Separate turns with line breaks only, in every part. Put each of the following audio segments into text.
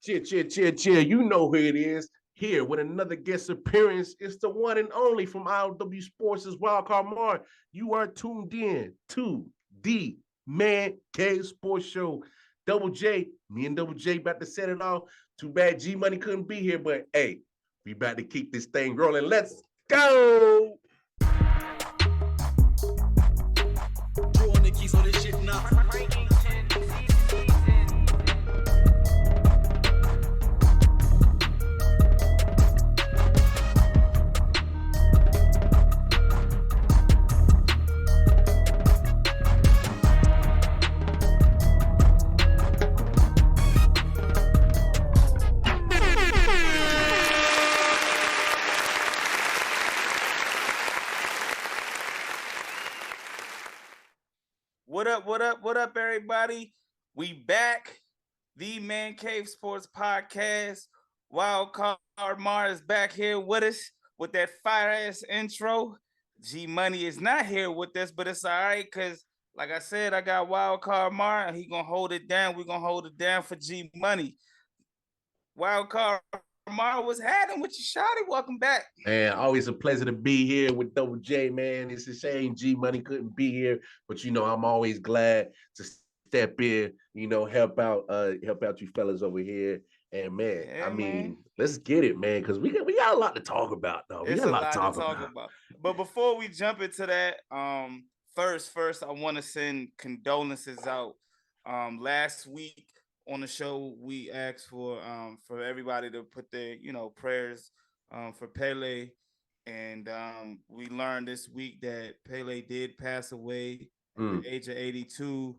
Cheer. You know who it is. Here with another guest appearance. It's the one and only from I.O.W.Sports' Wildcard Mar. You are tuned in to the ManCave Sports Show. Double J, me and Double J about to set it off. Too bad G Money couldn't be here, but hey, we about to keep this thing rolling. Let's go.
Drawing the keys on this shit now.
What up, everybody? We back. The ManCave Sports Podcast. Wildcard Mar is back here with us with that fire-ass intro. G Money is not here with us, but it's all right, because, like I said, I got Wildcard Mar, and he going to hold it down. We're going to hold it down for G Money. Wildcard Mar, what's happening with you, shawty? Welcome back.
Man, always a pleasure to be here with Double J, man. It's a shame G Money couldn't be here, but I'm always glad to step in, help out you fellas over here. And man, let's get it, man, because we got a lot to talk about, though. We got a lot to talk about.
But before we jump into that, first I want to send condolences out. Last week on the show, we asked for everybody to put their prayers for Pele, and we learned this week that Pele did pass away at the age of 82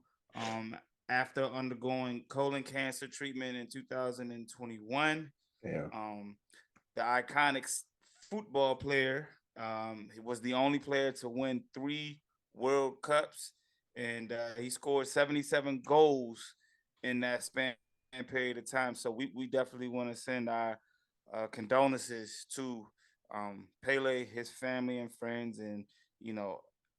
after undergoing colon cancer treatment in 2021.
Yeah.
The iconic football player, he was the only player to win 3 World Cups, and he scored 77 goals in that span period of time. So we definitely want to send our condolences to Pele, his family and friends, and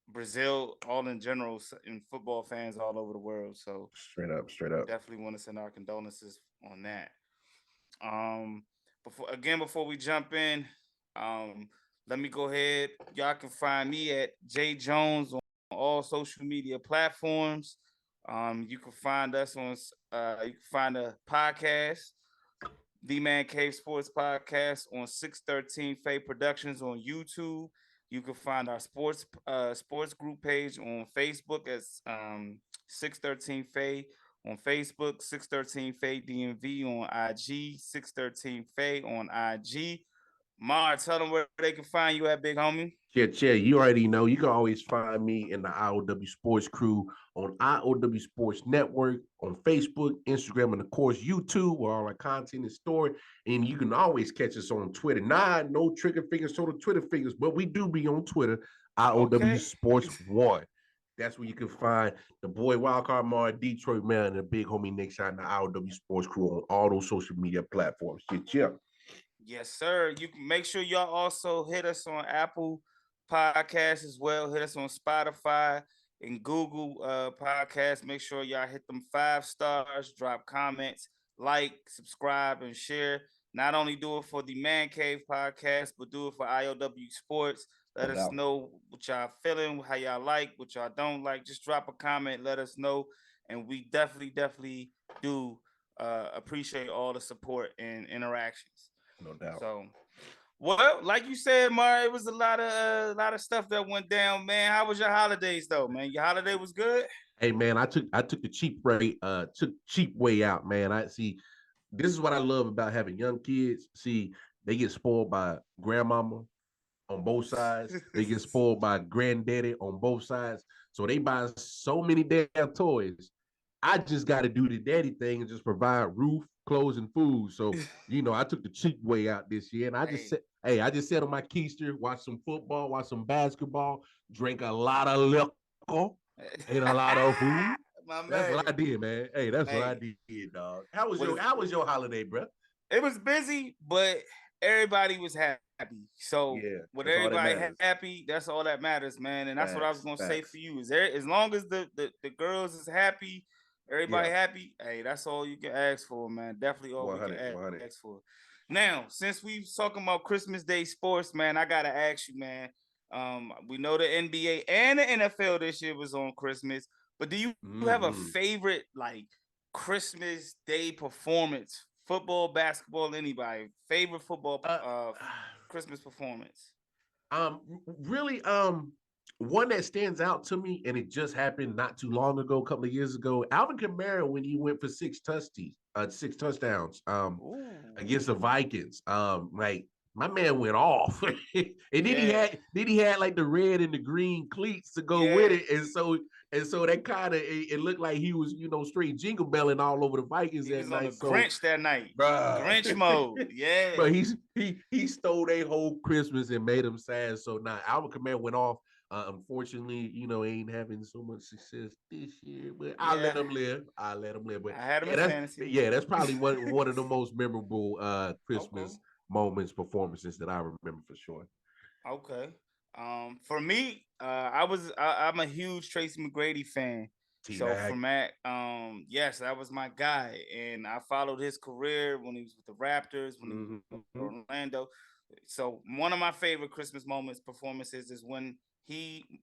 Brazil all in general, and football fans all over the world. So
straight up,
definitely want to send our condolences on that. Before we jump in, let me go ahead. Y'all can find me at Jae Jones on all social media platforms. You can find us on you can find the podcast, The ManCave Sports Podcast, on 613 Faye Productions on YouTube. You can find our sports group page on Facebook as 613 Faye on Facebook, 613 Faye DMV on IG, 613 Faye on IG. Mar, tell them where they can find you at, big homie.
Yeah, you already know. You can always find me in the I.O.W. Sports crew on I.O.W. Sports Network, on Facebook, Instagram, and of course YouTube, where all our content is stored. And you can always catch us on Twitter. No trigger fingers, total Twitter fingers, but we do be on Twitter, I.O.W. Sports 1. That's where you can find the boy Wildcard Mar, Detroit man, and the big homie Nick Shot and the I.O.W. Sports crew on all those social media platforms. Yeah.
Yes, sir. You can make sure y'all also hit us on Apple Podcasts as well. Hit us on Spotify and Google Podcasts. Make sure y'all hit them 5 stars, drop comments, like, subscribe, and share. Not only do it for the ManCave podcast, but do it for I.O.W. Sports. Let us know what y'all feeling, how y'all like, what y'all don't like. Just drop a comment, let us know. And we definitely do appreciate all the support and interactions.
No doubt.
So, well, like you said, Mar, it was a lot of stuff that went down, man. How was your holidays, though, man? Your holiday was good?
Hey, man, I took the cheap way out, man. This is what I love about having young kids. See, they get spoiled by grandmama on both sides. They get spoiled by granddaddy on both sides. So they buy so many damn toys. I just got to do the daddy thing and just provide roof, clothes, and food. So, I took the cheap way out this year. And I just sat on my keister, watch some football, watch some basketball, drink a lot of liquor, ate a lot of food. That's what I did, man. Hey, that's what I did, dog. How was your holiday, bro?
It was busy, but everybody was happy. So with everybody happy, that's all that matters, man. And that's what I was gonna say for you. Is there, as long as the girls is happy, Everybody happy? Hey, that's all you can ask for, man. Definitely all we can
100.
ask for. Now, since we talking about Christmas Day sports, man, I gotta ask you, man. We know the NBA and the NFL this year was on Christmas, but do you have a
Mm-hmm.
favorite like Christmas Day performance? Football, basketball, anybody? Favorite football
Uh,
Christmas performance?
really, one that stands out to me, and it just happened not too long ago, a couple of years ago. Alvin Kamara when he went for six touchdowns,
Ooh.
against the Vikings. Like my man went off, and
Yeah.
then he had like the red and the green cleats to go with
Yeah.
it, and so that kind of it looked like he was straight jingle belling all over the Vikings
He
that
was on the
night. So,
Grinch that night.
bruh.
Grinch mode. Yeah.
But he stole their whole Christmas and made them sad. So now Alvin Kamara went off. Unfortunately, ain't having so much success this year. But I'll let
Yeah.
him live. I'll let him live. But
I had him
yeah,
in fantasy.
that's probably one of the most memorable
Okay.
Christmas moments, performances that I remember for sure.
Okay. For me, I'm a huge Tracy McGrady fan.
T
So
Mac.
from that, yes, that was my guy, and I followed his career when he was with the Raptors, when he was with
Mm-hmm.
Orlando. So one of my favorite Christmas moments performances is when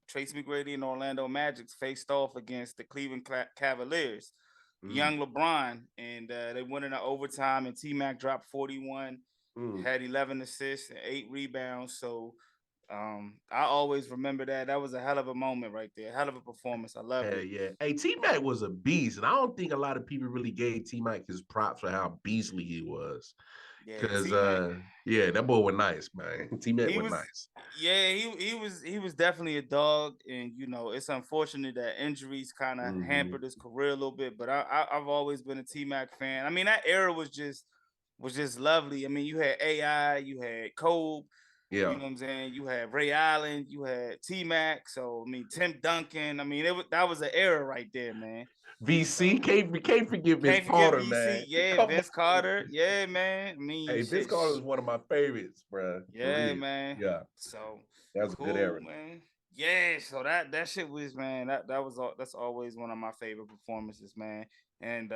Tracy McGrady and Orlando Magic faced off against the Cleveland Cavaliers,
Mm,
young LeBron, and they went into overtime, and T Mac dropped 41,
mm.
had 11 assists and 8 rebounds. So I always remember that. That was a hell of a moment right there. Hell of a performance. I loved
Hell
it.
yeah. Hey, T Mac was a beast, and I don't think a lot of people really gave T Mac his props for how beastly he was.
Yeah,
Cause
T Mac.
yeah, that boy was nice, man. T Mac
He
was
was
nice.
yeah, he was definitely a dog, and it's unfortunate that injuries kind of
Mm-hmm.
hampered his career a little bit. But I've always been a T Mac fan. I mean, that era was just lovely. I mean, you had AI, you had Cole, you
Yeah.
know what I'm saying? You had Ray Allen, you had T Mac. So I mean, Tim Duncan. I mean, that was an era right there, man.
VC
So
can't forget Vince
can't forget
Carter, man.
VC. Yeah,
Come
Vince
on.
Carter. Yeah, man. I mean,
Hey, Vince
shit.
Carter is one of my favorites, bro. For
Yeah,
real.
man.
Yeah,
So
that was a good
cool,
era.
man. Yeah, so that shit was, man. That's always one of my favorite performances, man. And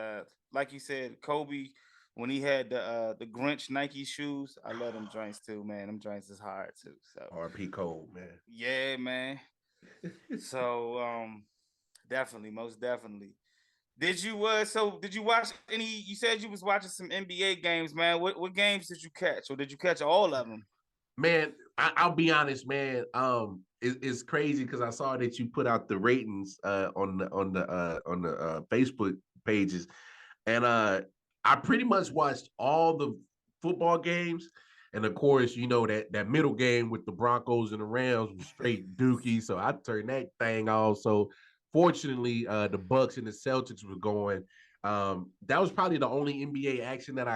like you said, Kobe, when he had the Grinch Nike shoes, I love them joints too, man. Them joints is hard too. So
RP Cole, man.
yeah, man. So definitely, most definitely. Did you watch any? You said you was watching some NBA games, man. What games did you catch, or did you catch all of them?
Man, I'll be honest, man. It's crazy because I saw that you put out the ratings on the Facebook pages, and I pretty much watched all the football games, and of course, that middle game with the Broncos and the Rams was straight dookie, so I turned that thing off. So fortunately, the Bucks and the Celtics were going. That was probably the only NBA action that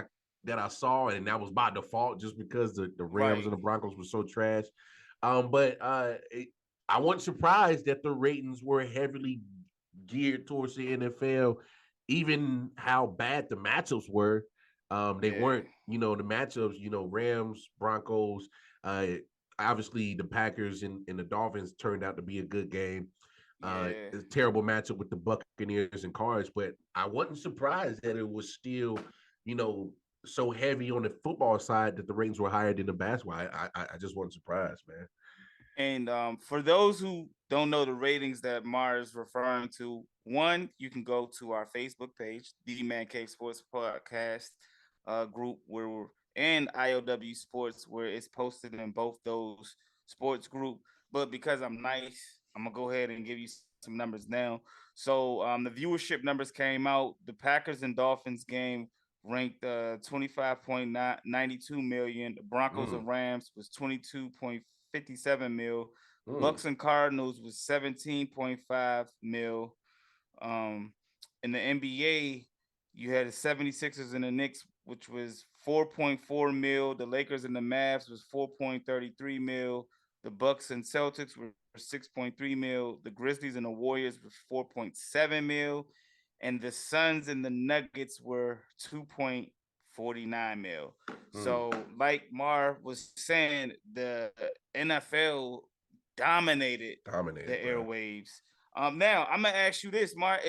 I saw, and that was by default just because the Rams
Right.
and the Broncos were so trash. But I wasn't surprised that the ratings were heavily geared towards the NFL, even how bad the matchups were. They
Yeah.
weren't, the matchups, Rams, Broncos, uh, obviously the Packers and the Dolphins turned out to be a good game.
Yeah.
It's a terrible matchup with the Buccaneers and Cards, but I wasn't surprised that it was still, you know, so heavy on the football side that the ratings were higher than the basketball. I just wasn't surprised, man.
And for those who don't know the ratings that Mar is referring to, one, you can go to our Facebook page, the ManCave Sports Podcast group, and I.O.W.Sports, where it's posted in both those sports group. But because I'm nice, I'm gonna go ahead and give you some numbers now. So the viewership numbers came out. The Packers and Dolphins game ranked 25.92 million. The Broncos
Mm,
and Rams was 22.57 mil.
mm,
Bucks and Cardinals was 17.5 mil. Um, in the NBA, you had the 76ers and the Knicks, which was 4.4 mil. The Lakers and the Mavs was 4.33 mil. The Bucks and Celtics were 6.3 mil. The Grizzlies and the Warriors was 4.7 mil. And the Suns and the Nuggets were 2.49 mil.
mm.
So, like Mar was saying, the NFL dominated the
Dominated, bro.
airwaves. Now I'm gonna ask you this, Mark.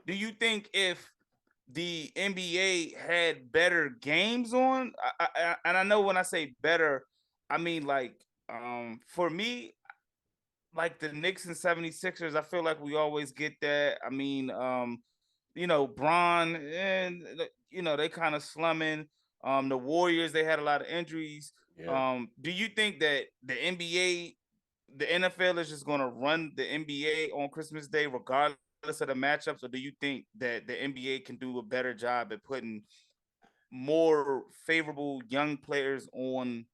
Do you think if the NBA had better games on, and I know when I say better, I mean like for me, like the Knicks and 76ers, I feel like we always get that. I mean, Bron and they kind of slumming. The Warriors, they had a lot of injuries.
Yeah.
Do you think that the NFL is just going to run the NBA on Christmas Day regardless of the matchups, or do you think that the NBA can do a better job at putting more favorable young players on,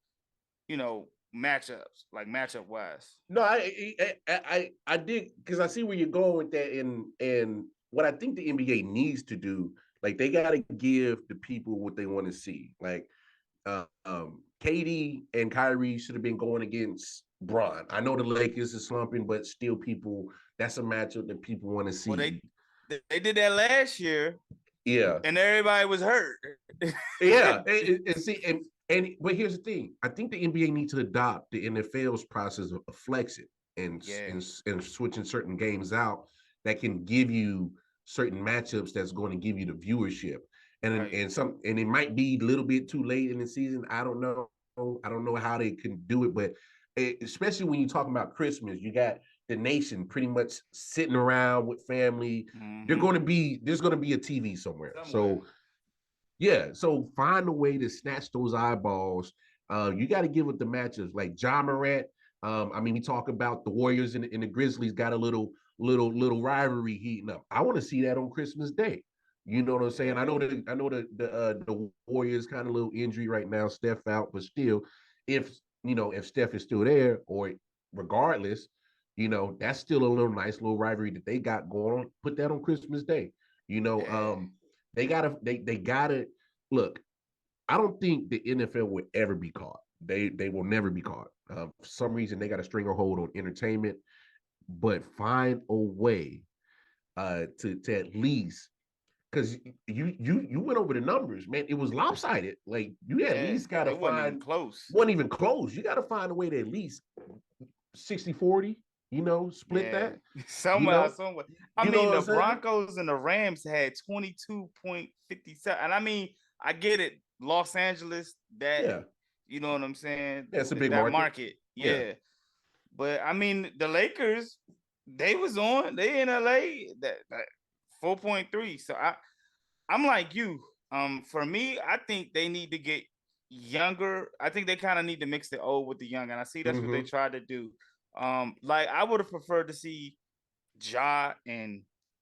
matchups, like matchup wise?
No, I did, because I see where you're going with that, and what I think the NBA needs to do, like they got to give the people what they want to see. Like KD and Kyrie should have been going against Bron. I know the Lakers is slumping, but still, that's a matchup that people want to
Well,
see.
they did that last year.
Yeah,
and everybody was hurt.
yeah, and see, but here's the thing: I think the NBA needs to adopt the NFL's process of flexing and switching certain games out that can give you certain matchups that's going to give you the viewership. And it might be a little bit too late in the season. I don't know. I don't know how they can do it, but especially when you're talking about Christmas, you got the nation pretty much sitting around with family.
Mm-hmm.
There's going to be a TV somewhere. So yeah, so find a way to snatch those eyeballs. You got to give it the matchups like John Morant. I mean, we talk about the Warriors and the Grizzlies got a little rivalry heating up. I want to see that on Christmas Day. You know what I'm saying? I know the Warriors kind of little injury right now, Steph out, but still, if Steph is still there, or regardless, that's still a nice little rivalry that they got going on. Put that on Christmas Day. They gotta look. I don't think the NFL will ever be caught. They will never be caught. For some reason, they got a stranglehold on entertainment, but find a way to at least, because you went over the numbers, man. It was lopsided. Like you at least got to find wasn't even close. You got to find a way to at least 60-40. Split that
somehow, some way. I mean, the Broncos and the Rams had 22.57, and I mean, I get it. Los Angeles, you know what I'm saying?
Yeah, it's a big
market. Yeah. But I mean, the Lakers, they was on. They in LA. That 4.3. So I'm like you. For me, I think they need to get younger. I think they kind of need to mix the old with the young, and I see that's what they tried to do. Like I would have preferred to see Ja and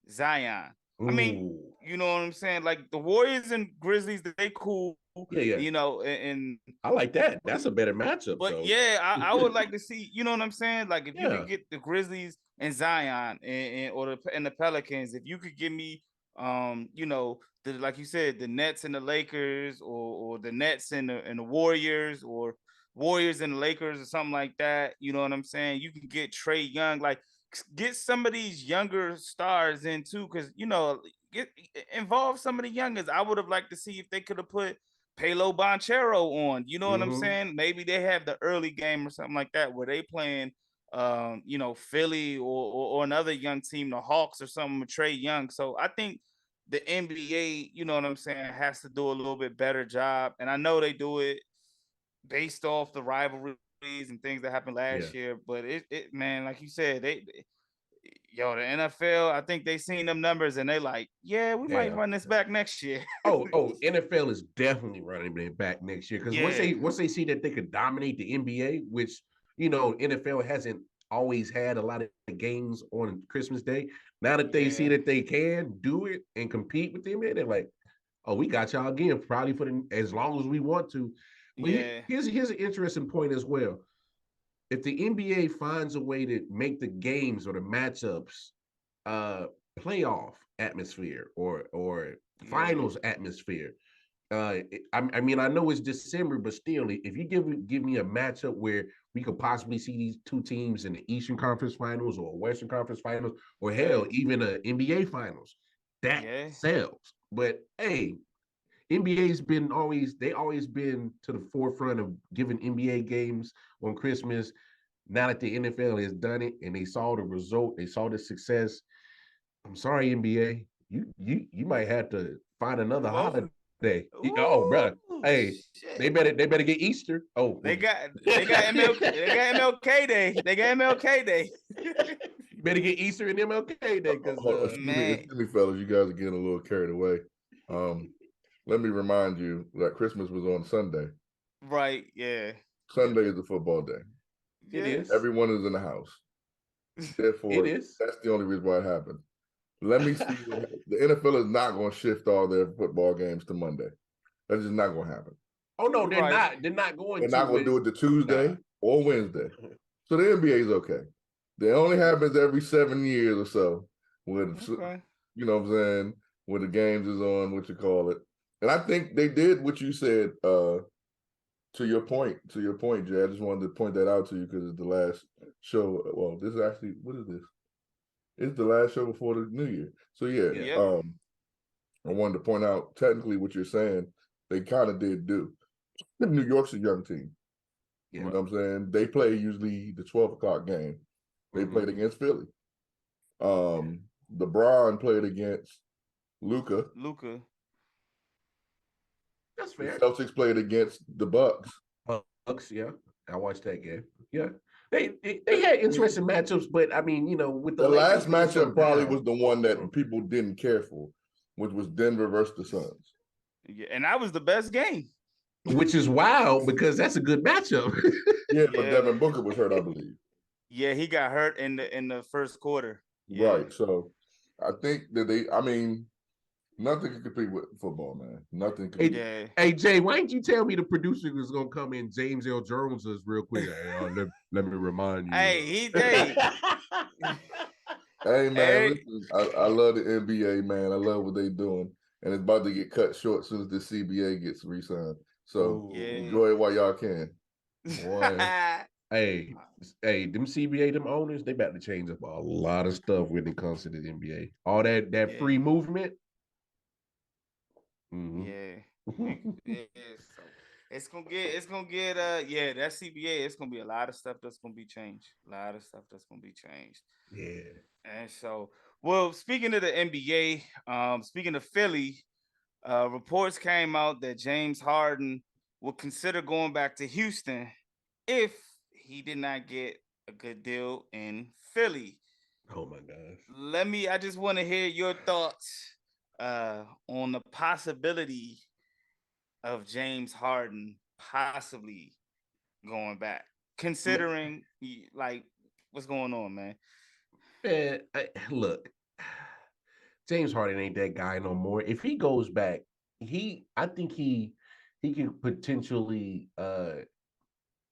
Zion.
Ooh.
I mean, you know what I'm saying? Like the Warriors and Grizzlies, they cool.
Yeah.
And
I like that. That's a better matchup.
But I would like to see, you know what I'm saying? Like if you could get the Grizzlies and Zion and the Pelicans, if you could give me like you said, the Nets and the Lakers, or the Nets and the Warriors, or Warriors and the Lakers, or something like that. You know what I'm saying? You can get Trae Young, like get some of these younger stars in too, because involve some of the youngers. I would have liked to see if they could have put Paolo Banchero on. You know what I'm saying? Maybe they have the early game or something like that where they playing Philly or another young team, the Hawks or something with Trae Young. So I think the NBA, you know what I'm saying, has to do a little bit better job. And I know they do it based off the rivalries and things that happened last year. But it man, like you said, the NFL, I think they seen them numbers and they like, we might run this back next year.
NFL is definitely running it back next year, because once they see that they could dominate the NBA, which NFL hasn't always had a lot of games on Christmas Day. Now that they see that they can do it and compete with them, they're like, oh, we got y'all again, probably for as long as we want to. But here's an interesting point as well. If the NBA finds a way to make the games or the matchups playoff atmosphere or finals atmosphere, I mean, I know it's December, but still, if you give me a matchup where we could possibly see these two teams in the Eastern Conference Finals or Western Conference Finals, or hell, even a NBA Finals, that sells. But hey, NBA's always been to the forefront of giving NBA games on Christmas. Now that the NFL has done it and they saw the result, they saw the success. I'm sorry, NBA. You might have to find another
Come over.
holiday. Oh, bro.
Ooh,
Hey, they
shit.
better get Easter. Oh,
They got MLK Day. They got MLK Day.
You better get Easter and MLK Day because
Man.
Excuse me, fellas. You guys are getting a little carried away. Let me remind you that Christmas was on Sunday.
Right, yeah.
Sunday is a football day.
it is.
Everyone is in the house. Therefore,
It is.
that's the only reason why it happened. Let me see. The NFL is not going to shift all their football games to Monday. That's just not going to happen.
Oh no, they're
Right.
not. They're not going.
They're not going to do it to Tuesday or Wednesday. So the NBA is okay. They only happens every 7 years or so. When you know what I'm saying, when the games is on, what you call it. And I think they did what you said. To your point, Jay. I just wanted to point that out to you because it's the last show. Well, this is actually, what is this? It's the last show before the new year. So yeah. I wanted to point out technically what you're saying. They kind of did do. New York's a young team.
Yeah.
You know what I'm saying? They play usually the 12 o'clock game. They played against Philly. LeBron played against Luka.
That's fair.
The Celtics played against the Bucks.
Bucks, yeah. I watched that game. Yeah. They had interesting matchups, but I mean, you know, with
the last
Lakers being so
matchup probably
down,
was the one that people didn't care for, which was Denver versus the Suns.
Yeah, and that was the best game.
Which is wild because that's a good matchup.
Yeah, but Devin Booker was hurt, I believe.
Yeah, he got hurt in the first quarter. Yeah.
Right. So I think that nothing can compete with football, man. Nothing can.
Hey, Jay, why didn't you tell me the producer was gonna come in? James L. Jones is real quick. Hey, let me remind you.
Hey,
Hey man, listen, I love the NBA, man. I love what they doing, and it's about to get cut short as soon as the CBA gets re-signed. So enjoy it while y'all can.
Boy. Hey, them CBA, them owners, they about to change up a lot of stuff when it comes to the NBA. All that free movement. Mm-hmm.
So it's gonna get that CBA, it's gonna be a lot of stuff that's gonna be changed.
Yeah.
And so, well, speaking of the NBA, speaking of Philly, reports came out that James Harden would consider going back to Houston if he did not get a good deal in Philly.
Oh my gosh.
I just want to hear your thoughts on the possibility of James Harden possibly going back, considering like what's going on, man.
Man, look, James Harden ain't that guy no more. If he goes back, I think he can potentially stunt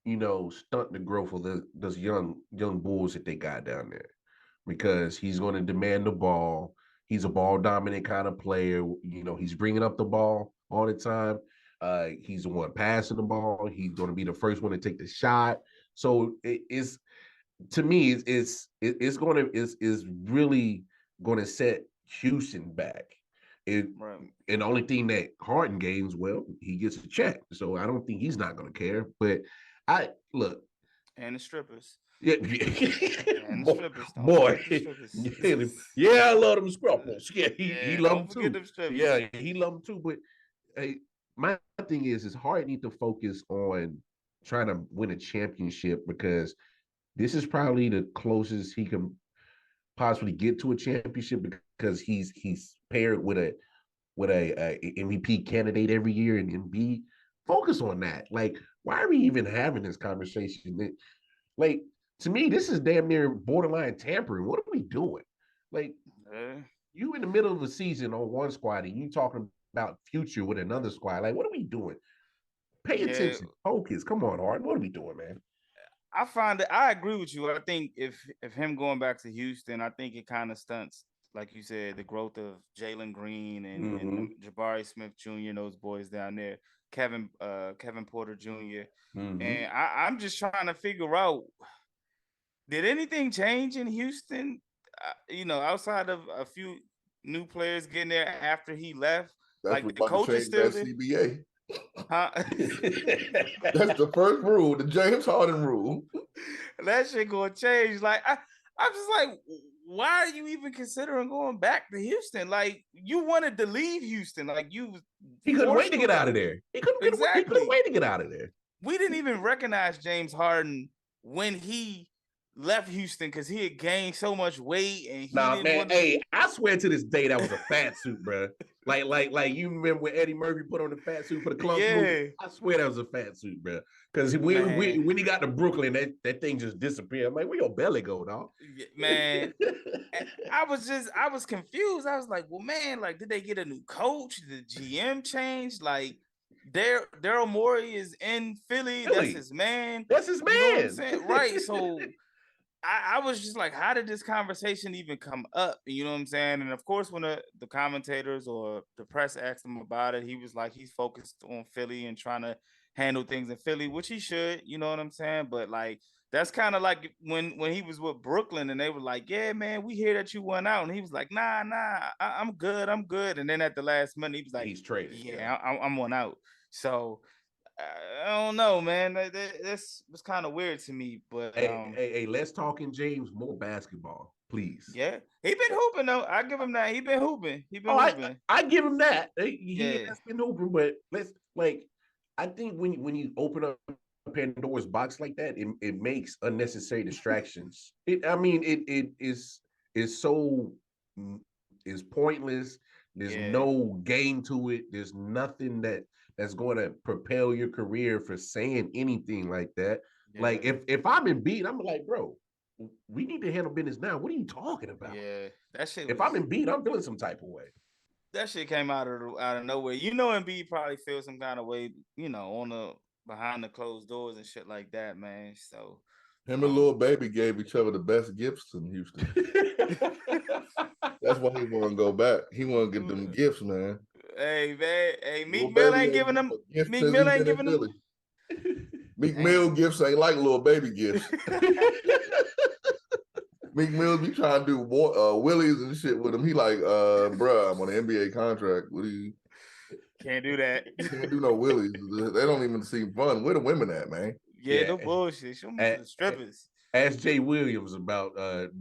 the growth of those young bulls that they got down there, because he's going to demand the ball. He's a ball dominant kind of player. You know, he's bringing up the ball all the time. He's the one passing the ball. He's going to be the first one to take the shot. So it's, to me, it's really going to set Houston back. And the only thing that Harden gains, well, he gets a check. So I don't think he's not going to care. But
and the strippers.
Yeah,
and the strippers.
Boy. Yeah, I love them strippers. Yeah, he loved them too. Yeah, he loved them too. But hey, my thing is Harden need to focus on trying to win a championship, because this is probably the closest he can possibly get to a championship, because he's paired with a MVP candidate every year, and be focus on that. Like, why are we even having this conversation? Like, to me, this is damn near borderline tampering. What are we doing? Like, you in the middle of a season on one squad and you talking about future with another squad. Like, what are we doing? Pay attention. Focus. Come on, Harden. What are we doing, man?
I agree with you. I think if him going back to Houston, I think it kind of stunts, like you said, the growth of Jalen Green and Jabari Smith Jr., those boys down there, Kevin Porter Jr. And I'm just trying to figure out, did anything change in Houston? Outside of a few new players getting there after he left,
that's
like
what
the coach is still there.
CBA.
Huh?
That's the first rule, the James Harden rule.
That shit gonna change. Like I'm just like, why are you even considering going back to Houston? Like you wanted to leave Houston. Like
he couldn't wait to get out of there. He couldn't wait to get out of there.
We didn't even recognize James Harden when he left Houston because he had gained so much weight and he didn't
Hey, I swear to this day that was a fat suit, bro. Like you remember when Eddie Murphy put on the fat suit for the club movie? I swear that was a fat suit, bro. Because when he got to Brooklyn, that thing just disappeared. I'm like, where your belly go, dog?
Man, I was confused. I was like, well, man, like, did they get a new coach? Did the GM change? Like, Daryl Morey is in Philly. That's his man.
That's his man.
You know what I'm saying? Right. So I was just like, how did this conversation even come up? You know what I'm saying? And of course, when the commentators or the press asked him about it, he was like, he's focused on Philly and trying to handle things in Philly, which he should, you know what I'm saying? But like, that's kind of like when he was with Brooklyn and they were like, yeah, man, we hear that you went out. And he was like, nah, I'm good. And then at the last minute, he was like,
he's traded.
Yeah, I'm one out. So I don't know, man. This was kind of weird to me, but
hey, let's talk in James more basketball, please.
Yeah, he been hooping though. I give him that. He been hooping. Hooping.
I give him that. He has been hooping, but I think when you open up Pandora's box like that, it makes unnecessary distractions. It is pointless. There's no gain to it. There's nothing that's going to propel your career for saying anything like that. Yeah. Like if I'm in beat, I'm like, bro, we need to handle business now. What are you talking about?
Yeah, that shit.
If I'm in beat, I'm feeling some type of way.
That shit came out of nowhere. You know, Embiid probably feels some kind of way, you know, on the behind the closed doors and shit like that, man. So
him and Lil Baby gave each other the best gifts in Houston. That's why he want to go back. He want to get them gifts, man.
Hey, man. Hey, Meek Mill ain't giving them. Meek Mill ain't giving them.
Meek Mill gifts ain't like Lil Baby gifts. Meek Mill be trying to do willies and shit with him. He like, bruh, I'm on an NBA contract. What do you?
Can't do that.
Can't do no willies. They don't even seem fun. Where the women at, man?
Yeah, no bullshit. Show me the strippers.
Ask Jay Williams about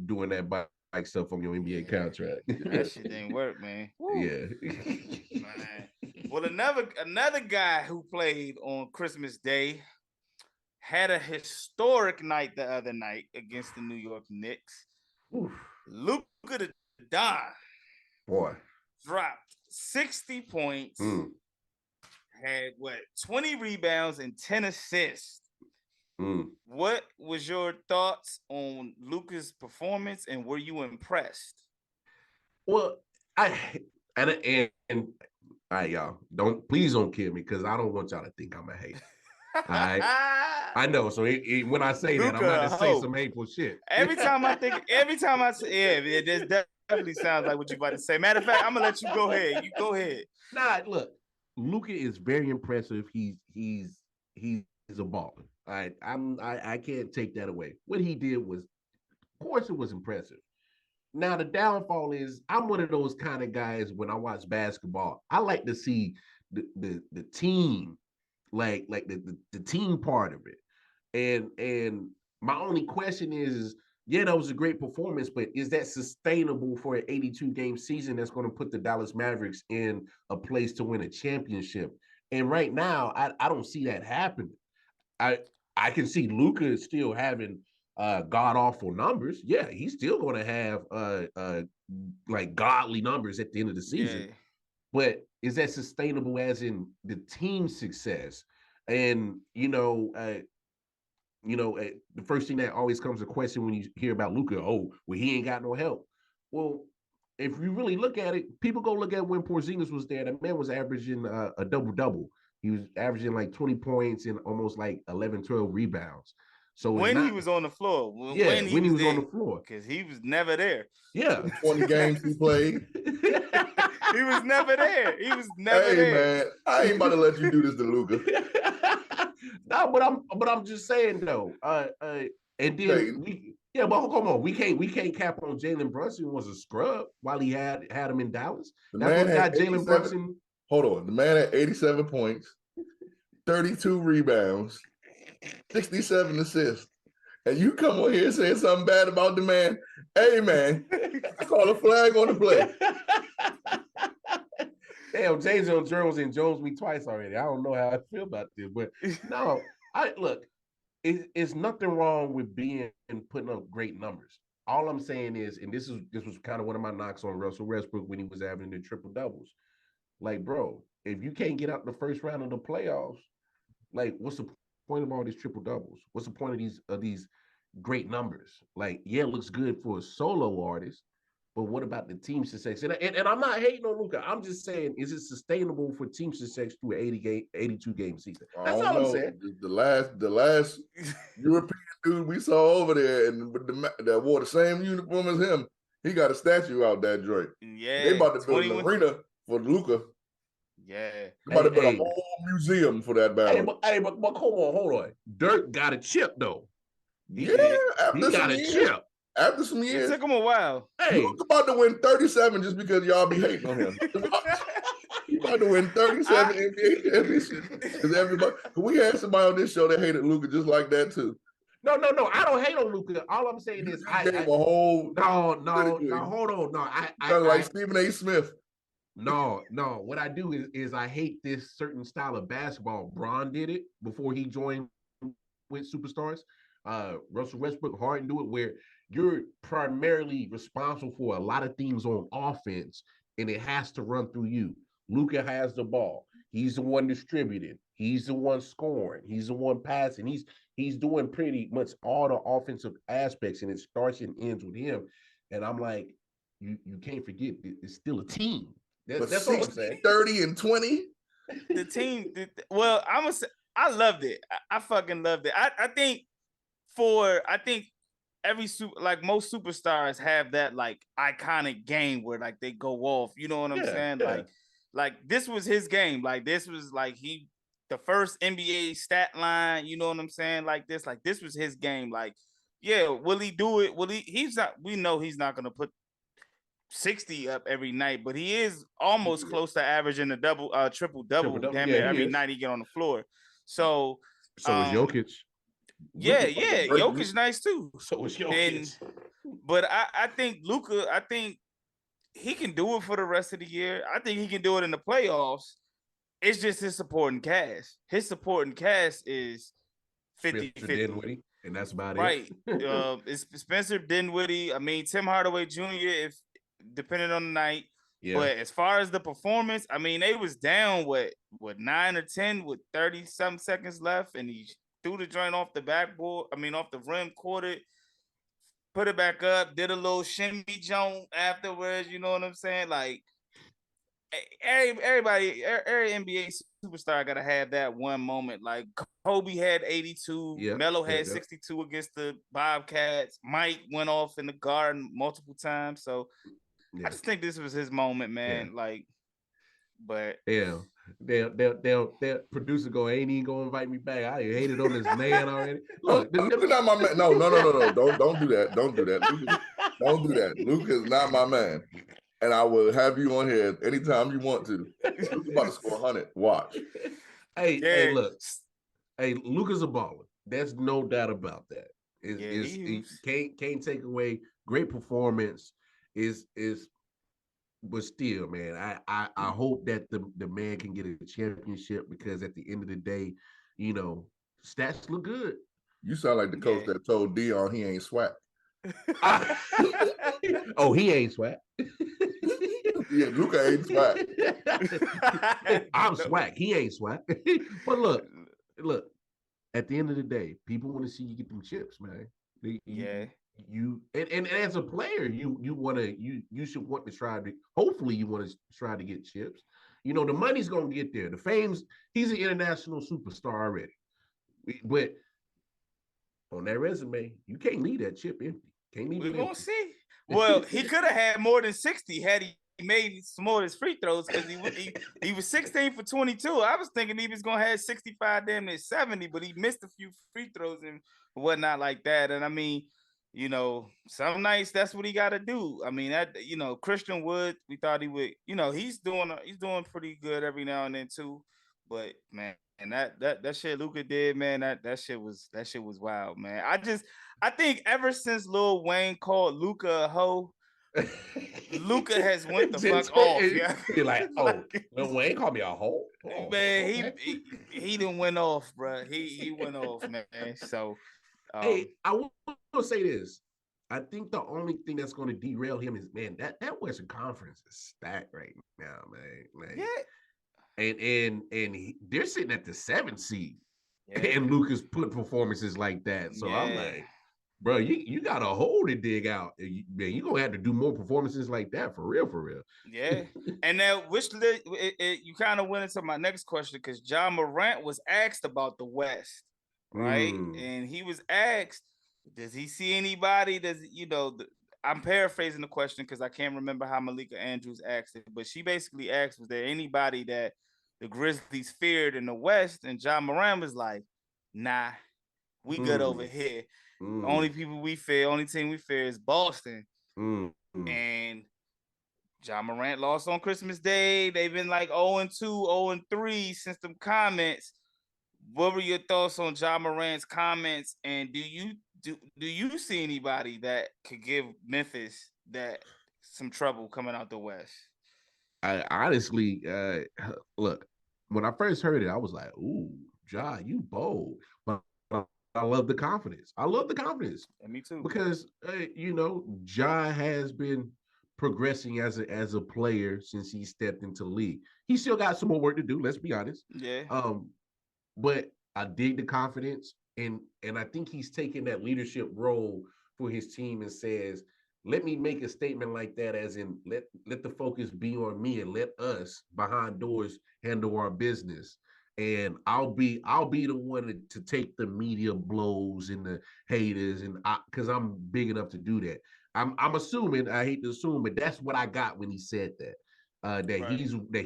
doing that bike stuff on your NBA contract.
That shit didn't work, man. Woo.
Yeah.
Man. Well, another guy who played on Christmas Day had a historic night the other night against the New York Knicks. Oof. Luka the Don.
Boy.
Dropped 60 points. Had 20 rebounds and 10 assists. What was your thoughts on Luka's performance, and were you impressed?
Well, y'all please don't kill me because I don't want y'all to think I'm a hater. All right, I know. So when I say Luka, that, I'm not to say some hateful shit.
Every time I say, it definitely sounds like what you about to say. Matter of fact, I'm gonna let you go ahead. You go ahead.
Nah, look, Luka is very impressive. He's a baller. All right, I can't take that away. What he did was, of course, it was impressive. Now the downfall is I'm one of those kind of guys when I watch basketball. I like to see the team, like the team part of it. And my only question is, yeah, that was a great performance, but is that sustainable for an 82-game season that's going to put the Dallas Mavericks in a place to win a championship? And right now, I don't see that happening. I can see Luka still having god awful numbers. Yeah, he's still going to have like godly numbers at the end of the season. Yeah. But is that sustainable as in the team's success? And the first thing that always comes a question when you hear about Luka, he ain't got no help. Well, if you really look at it, people go look at when Porzingis was there. That man was averaging a double-double. He was averaging like 20 points and almost like 11, 12 rebounds. So
he was on the floor. When he was on the floor. Because he was never there.
Yeah.
20 games he played.
He was never there. He was never there.
Hey, man, I ain't about to let you do this to Luka.
No, but I'm just saying though. And then but come on, we can't cap on Jalen Brunson was a scrub while he had him in Dallas.
That's what got Jalen Brunson. Hold on, the man had 87 points, 32 rebounds, 67 assists. And you come on here saying something bad about the man. Hey, man, I call a flag on the play.
Damn, Jae Jones and Jones me twice already. I don't know how I feel about this, but no, it's nothing wrong with being and putting up great numbers. All I'm saying is, and this was kind of one of my knocks on Russell Westbrook when he was having the triple doubles. Like, bro, if you can't get out the first round of the playoffs, like, what's the point of all these triple doubles? What's the point of these great numbers? Like, yeah, it looks good for a solo artist, but what about the team success? And I'm not hating on Luka. I'm just saying, is it sustainable for team success through an 82 game season? That's all I'm saying.
The last European dude we saw over there and that wore the same uniform as him, he got a statue out that joint.
Yeah,
they about to build an arena for Luka.
Yeah,
they about to build a whole museum for that battle.
But come on, hold on. Dirk got a chip though.
He got a chip. After some years,
it took him a while.
Hey, Luka about to win 37 just because y'all be hating on him. He about to win 37 NBA championships because everybody. We had somebody on this show that hated Luka just like that too.
No. I don't hate on Luka. All I'm saying is,
I gave a whole.
No. Hold on. No, I
like Stephen A. Smith.
No. What I do is I hate this certain style of basketball. Bron did it before he joined with superstars. Russell Westbrook, Harden do it where you're primarily responsible for a lot of things on offense, and it has to run through you. Luka has the ball. He's the one distributing. He's the one scoring. He's the one passing. He's doing pretty much all the offensive aspects, and it starts and ends with him. And I'm like, you can't forget, it's still a team. That's all I'm saying.
30 and 20.
The team. Well, I loved it. I fucking loved it. I think every most superstars have that like iconic game where like they go off. You know what I'm saying? Yeah. Like this was his game. Like this was like the first NBA stat line. You know what I'm saying? Like this was his game. Like, yeah, will he do it? He's not. We know he's not gonna put 60 up every night, but he is almost close to averaging a triple double damn near every night he get on the floor. So
is Jokic.
Yeah, Jokic nice too.
So is Jokic.
But I think Luka, I think he can do it for the rest of the year. I think he can do it in the playoffs. It's just his supporting cast. His supporting cast is 50-50.
And that's about
it. Right. It's Spencer Dinwiddie. I mean, Tim Hardaway Jr., if depending on the night. Yeah. But as far as the performance, I mean, they was down, what 9 or 10 with 30-some seconds left, and he threw the joint off the backboard. I mean, off the rim, caught it, put it back up, did a little shimmy jump afterwards. You know what I'm saying? Like, every NBA superstar gotta have that one moment. Like Kobe had 82, Melo had 62 against the Bobcats. Mike went off in the Garden multiple times. So I just think this was his moment, man. Yeah. Like, but
that
producer
ain't even gonna invite me back. I hated on this man already.
Look, Luka's not my man. No. Don't do that. Don't do that. Don't do that. Luka is not my man. And I will have you on here anytime you want to. Luka's about to score 100. Watch.
Hey, look. Hey, Luka's a baller. There's no doubt about that. He can't take away great performance. But still, man, I hope that the man can get a championship, because at the end of the day, you know, stats look good.
You sound like the coach that told Dion he ain't swag.
Oh, he ain't swag.
Yeah, Luka ain't swag.
I'm swag. He ain't swag. But look. At the end of the day, people want to see you get them chips, man. You as a player, you should want to try to. Hopefully, you want to try to get chips. You know, the money's gonna get there. The fame's. He's an international superstar already. But on that resume, you can't leave that chip empty.
We're gonna see. Well, he could have had more than 60 had he made some more of his free throws, because he was 16 for 22. I was thinking he was gonna have 65, damn near 70, but he missed a few free throws and whatnot like that. And I mean, you know, some nights that's what he got to do. I mean, that, you know, Christian Wood, we thought he would. You know, he's doing pretty good every now and then too. But man, and that shit Luka did, man, that shit was wild, man. I think ever since Lil Wayne called Luka a hoe, Luka has went the fuck off. Yeah,
You're like, oh, Lil Wayne called me a hoe. Oh,
man,
okay.
he didn't went off, bro. He went off, man. So,
Hey, I will say this. I think the only thing that's going to derail him is, man, that Western Conference is stacked right now, man.
yeah,
And they're sitting at the 7th seed,
yeah,
and Luka's put performances like that. So I'm like, bro, you got a hole to dig out. Man, you're gonna have to do more performances like that for real.
Yeah. And then you kind of went into my next question because John Morant was asked about the West, right? And he was asked, does he see anybody? I'm paraphrasing the question because I can't remember how Malika Andrews asked it, but she basically asked, was there anybody that the Grizzlies feared in the West? And John Morant was like, nah, we good over here. Only team we fear is Boston. And John Morant lost on Christmas Day. They've been like 0-2, 0-3 since them comments. What were your thoughts on John Morant's comments? And do you see anybody that could give Memphis that some trouble coming out the West?
I honestly, look, when I first heard it, I was like, ooh, Ja, you bold. But I love the confidence.
Yeah, me too.
Because Ja has been progressing as a player since he stepped into the league. He still got some more work to do, let's be honest.
Yeah.
But I dig the confidence, and I think he's taking that leadership role for his team and says, let me make a statement like that, as in let the focus be on me and let us behind doors handle our business. And I'll be the one to take the media blows and the haters, and because I'm big enough to do that. I'm assuming, I hate to assume, but that's what I got when he said that.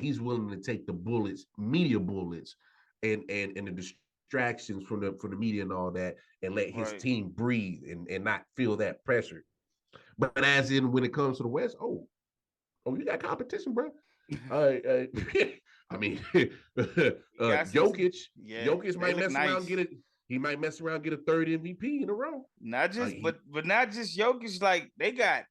He's willing to take the bullets, media bullets, and the distractions from the media and all that, and let his team breathe and not feel that pressure. But as in when it comes to the West, you got competition, bro. I mean, Jokic.
Yeah,
Jokic might mess around, he might mess around, get a third MVP in a row.
Not just, but not just Jokic. Like, they got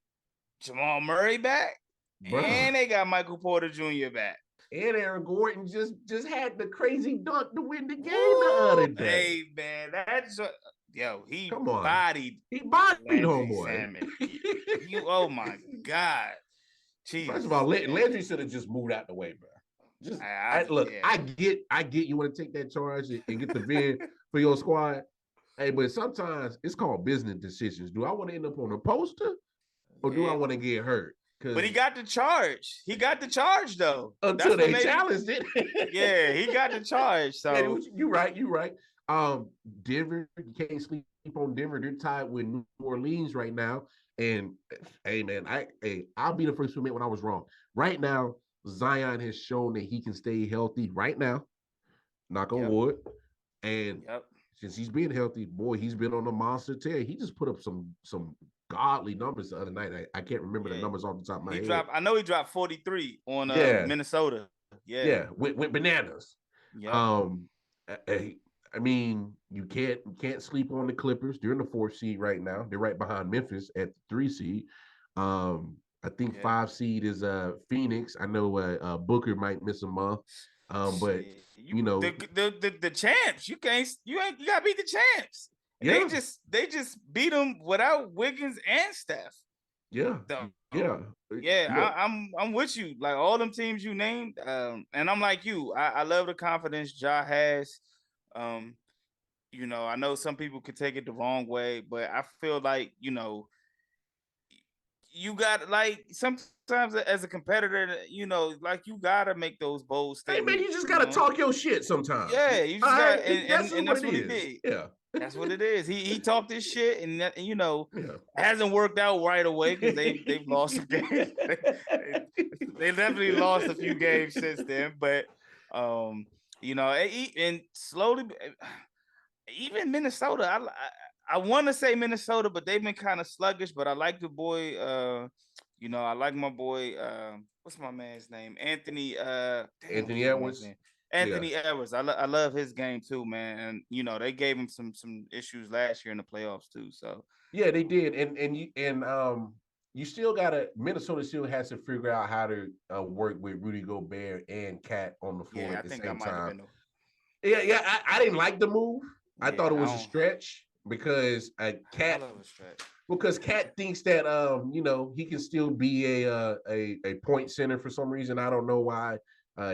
Jamal Murray back, and they got Michael Porter Jr. back,
and Aaron Gordon just had the crazy dunk to win the game the other day.
Hey man, that's he bodied
homeboy.
Oh my God. Jeez.
First of all, Landry should have just moved out the way, bro. I get you want to take that charge and get the VIN for your squad. Hey, but sometimes it's called business decisions. Do I want to end up on a poster, or do I want to get hurt?
But he got the charge. He got the charge though.
Until they challenged it.
Yeah, he got the charge. So
yeah, you're right. Denver, you can't sleep on Denver. They're tied with New Orleans right now. And hey, man, I'll be the first to admit when I was wrong. Right now, Zion has shown that he can stay healthy right now. Knock on wood. And since he's been healthy, boy, he's been on a monster tear. He just put up some godly numbers the other night. I can't remember the numbers off the top of my head.
I know he dropped 43 on Minnesota.
Yeah, went bananas.
Yeah.
I mean, you can't sleep on the Clippers. They're in the 4th seed right now. They're right behind Memphis at the 3 seed. I think 5 seed is Phoenix. I know Booker might miss a month. But
the champs, you gotta beat the champs. Yeah. They just beat them without Wiggins and Steph.
Yeah.
I'm with you. Like all them teams you named, and I'm like you. I love the confidence Ja has. I know some people could take it the wrong way, but I feel like, you got, like, sometimes as a competitor, like, you gotta make those bold statements.
Hey man, you just gotta talk your shit sometimes.
Yeah, you just gotta, and that's what he
is.
did.
Yeah.
That's what it is. He talked his shit, and it hasn't worked out right away because they've lost some games. They definitely lost a few games since then, but and slowly, even Minnesota. I want to say Minnesota, but they've been kind of sluggish. But I like the boy. I like my boy. What's my man's name? Anthony.
Anthony Edwards.
Anthony Edwards. I love his game too, man. And you know, they gave him some issues last year in the playoffs too. So
yeah, they did, and you still gotta Minnesota still has to figure out how to work with Rudy Gobert and Cat on the floor
yeah, I
at the
think that
same
might have
time.
been.
Yeah, I didn't like the move. I thought it
I
was a
don't.
stretch because
I love a stretch.
because Cat thinks that he can still be a point center for some reason. I don't know why.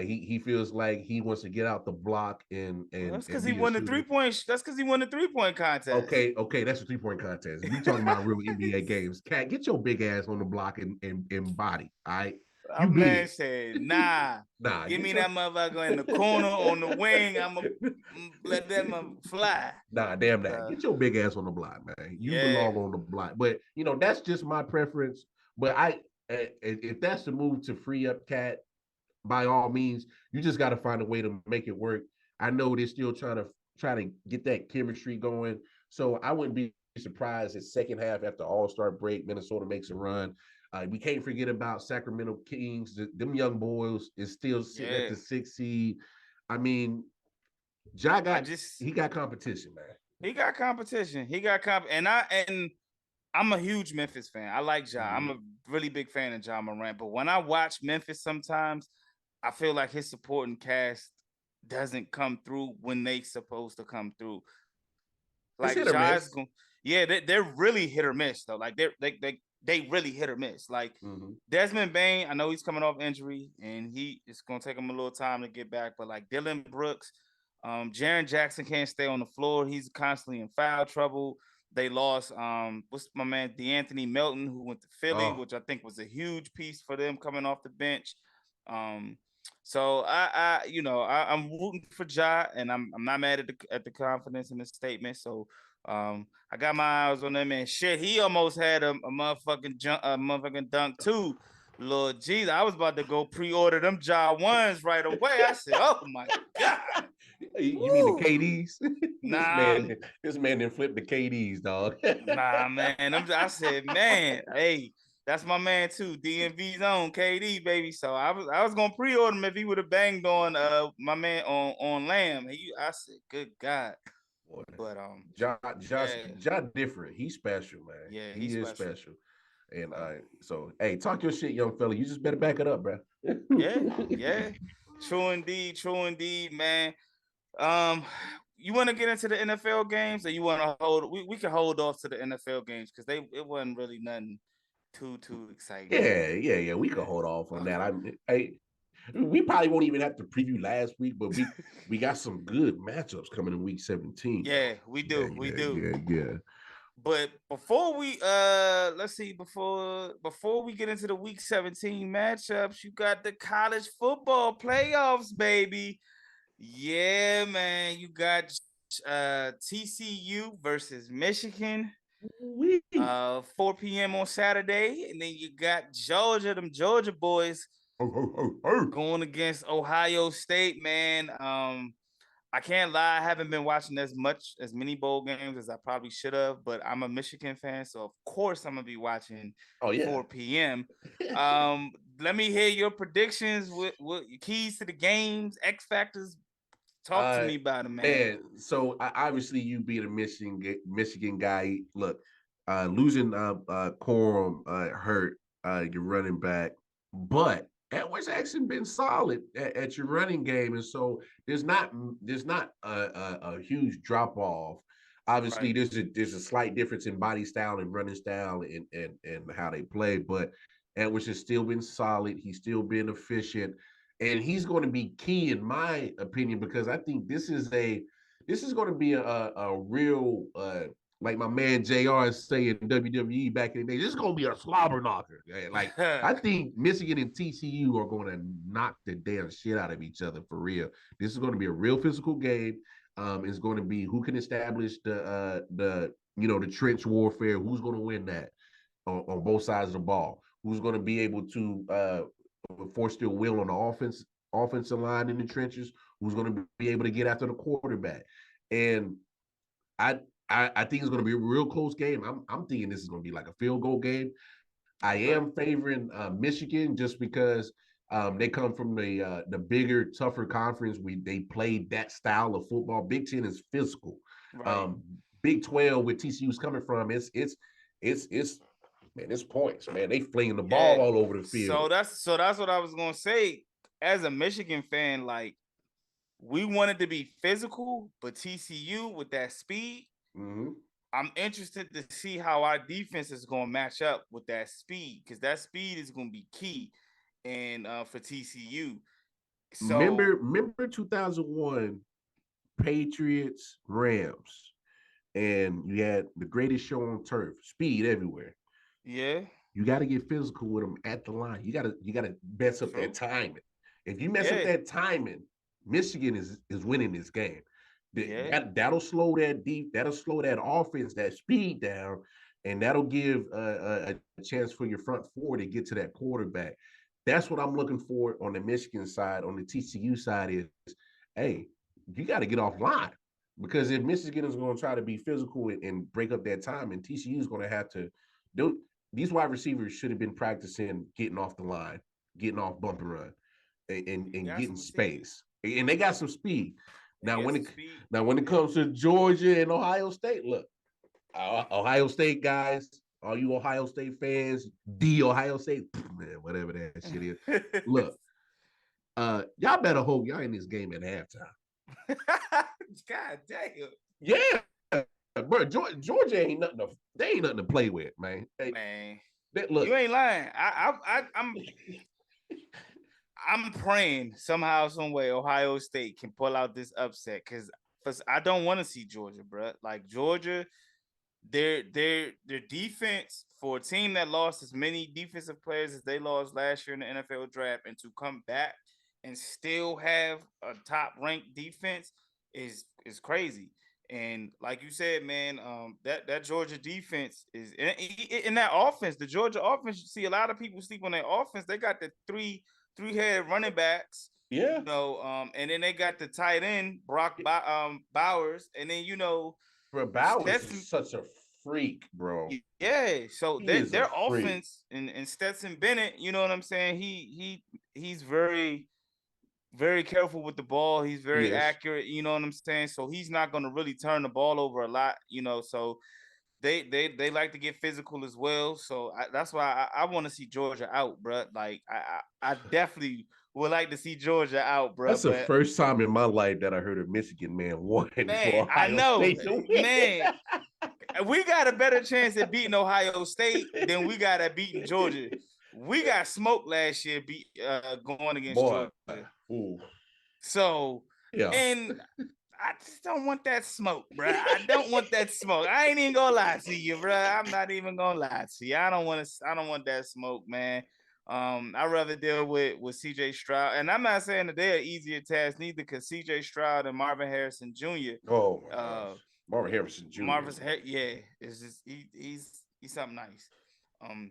He feels like he wants to get out the block and
That's because he
be a
won the
shooter.
3-point. That's because he won the 3-point contest.
Okay, that's a 3-point contest. We talking about real NBA games. Cat, get your big ass on the block and body. All right,
A
you
man
big.
said, "Nah,
Nah,
give me that motherfucker in the corner on the wing. I'ma let that motherfucker fly."
Nah, damn that. Get your big ass on the block, man. You
Yeah.
belong on the block. But that's just my preference. But if that's the move to free up Cat, by all means, you just got to find a way to make it work. I know they're still try to get that chemistry going. So I wouldn't be surprised if second half after All-Star break, Minnesota makes a run. We can't forget about Sacramento Kings. Them young boys is still sitting at the 6th seed. I mean, he got competition, man.
He got competition. And I'm a huge Memphis fan. I like Ja. I'm a really big fan of Ja Morant. But when I watch Memphis sometimes, I feel like his supporting cast doesn't come through when they supposed to come through. Like Ja's going, yeah, they're really hit or miss though. Like they really hit or miss. Like Desmond Bane, I know he's coming off injury and it's gonna take him a little time to get back. But like Dylan Brooks, Jaren Jackson can't stay on the floor. He's constantly in foul trouble. They lost what's my man DeAnthony Melton, who went to Philly, which I think was a huge piece for them coming off the bench. So I'm rooting for Ja, and I'm not mad at the confidence in the statement. So I got my eyes on them, and shit, he almost had a motherfucking dunk too. Lord Jesus, I was about to go pre-order them Ja ones right away. I said, "Oh my god."
You mean the KDs?
Nah,
this man didn't flip the KDs, dog.
Nah, man. I said, man, hey, that's my man too. DMV's own KD, baby. So I was gonna pre-order him if he would have banged on my man on Lamb. I said, good God.
Boy.
But
Ja different. He's special, man.
Yeah,
he is special. And
so
hey, talk your shit, young fella. You just better back it up, bro.
yeah. True indeed, man. You want to get into the NFL games, or you want to hold? We can hold off to the NFL games because it wasn't really nothing too exciting.
Yeah. We can hold off on that. We probably won't even have to preview last week, but we got some good matchups coming in week 17.
Yeah, we do.
Yeah.
But before we before we get into the week 17 matchups, you got the college football playoffs, baby. Yeah, man, you got TCU versus Michigan. 4 p.m. on Saturday, and then you got them Georgia boys going against Ohio State, man. I can't lie, I haven't been watching as many bowl games as I probably should have, but I'm a Michigan fan, so of course I'm gonna be watching 4 p.m. Let me hear your predictions. What keys to the games, X factors? Talk to me about it, man.
So obviously you being a Michigan guy. Look, losing Corum hurt your running back, but Edwards actually been solid at your running game, and so there's not a huge drop off. Obviously, there's a slight difference in body style and running style and how they play, but Edwards has still been solid. He's still been efficient, and he's going to be key in my opinion because I think this is going to be a real like my man JR is saying WWE back in the day, this is going to be a slobber knocker. Like, I think Michigan and TCU are going to knock the damn shit out of each other for real. This is going to be a real physical game. It's going to be who can establish the trench warfare. Who's going to win that on both sides of the ball? Who's going to be able to force their will on the offensive line in the trenches? Who's going to be able to get after the quarterback? And I think it's going to be a real close game. I'm thinking this is going to be like a field goal game. I am favoring Michigan just because They come from the bigger, tougher conference. They played that style of football. Big Ten is physical.
Right.
Big 12, where TCU's coming from, it's man, it's points, man. They flinging the ball all over the field.
So that's what I was gonna say. As a Michigan fan, like we wanted to be physical, but TCU with that speed, I'm interested to see how our defense is gonna match up with that speed, because that speed is gonna be key and for TCU. So
remember 2001 Patriots Rams, and you had the greatest show on turf, speed everywhere.
yeah,
You got to get physical with them at the line. You gotta mess up that timing. If you mess up that timing, Michigan is winning this game. That'll slow that offense, that speed down, and that'll give a chance for your front four to get to that quarterback. That's what I'm looking for on the Michigan side. On the TCU side is, hey, you got to get offline, because if Michigan is going to try to be physical and break up that time, and TCU is going to have to do. These wide receivers should have been practicing getting off the line, getting off bump and run, and getting space. And they got some speed. Now when it comes to Georgia and Ohio State, look, Ohio State guys, all you Ohio State fans, Ohio State, man, whatever that shit is. Look, y'all better hope y'all in this game at halftime.
God damn.
Yeah. Bro, Georgia ain't nothing to play with, man.
Look, you ain't lying. I'm praying somehow, some way Ohio State can pull out this upset, because I don't want to see Georgia, bro. Like Georgia, their defense, for a team that lost as many defensive players as they lost last year in the NFL draft, and to come back and still have a top ranked defense is crazy. And like you said, man, that Georgia defense is in that offense. The Georgia offense, you see a lot of people sleep on their offense. They got the three-head running backs, and then they got the tight end Brock Bowers, and then
bro, Bowers is such a freak, bro.
Yeah, so their offense and Stetson Bennett, you know what I'm saying? He's very, very careful with the ball. He's very accurate, you know what I'm saying? So he's not going to really turn the ball over a lot, so they like to get physical as well. So that's why I want to see Georgia out, bro. Like I definitely would like to see Georgia out, bro.
That's the first time in my life that I heard a Michigan man won.
Man, I know, man. We got a better chance at beating Ohio State than we got at beating Georgia. We got smoked last year going against Georgia. So, and I just don't want that smoke, bro. I don't want that smoke. I ain't even gonna lie to you, bro. I'm not even gonna lie to you. I don't want that smoke, man. I'd rather deal with CJ Stroud. And I'm not saying that they're an easier task neither, because CJ Stroud and Marvin Harrison Jr.
Marvin Harrison Jr.
It's just he's something nice.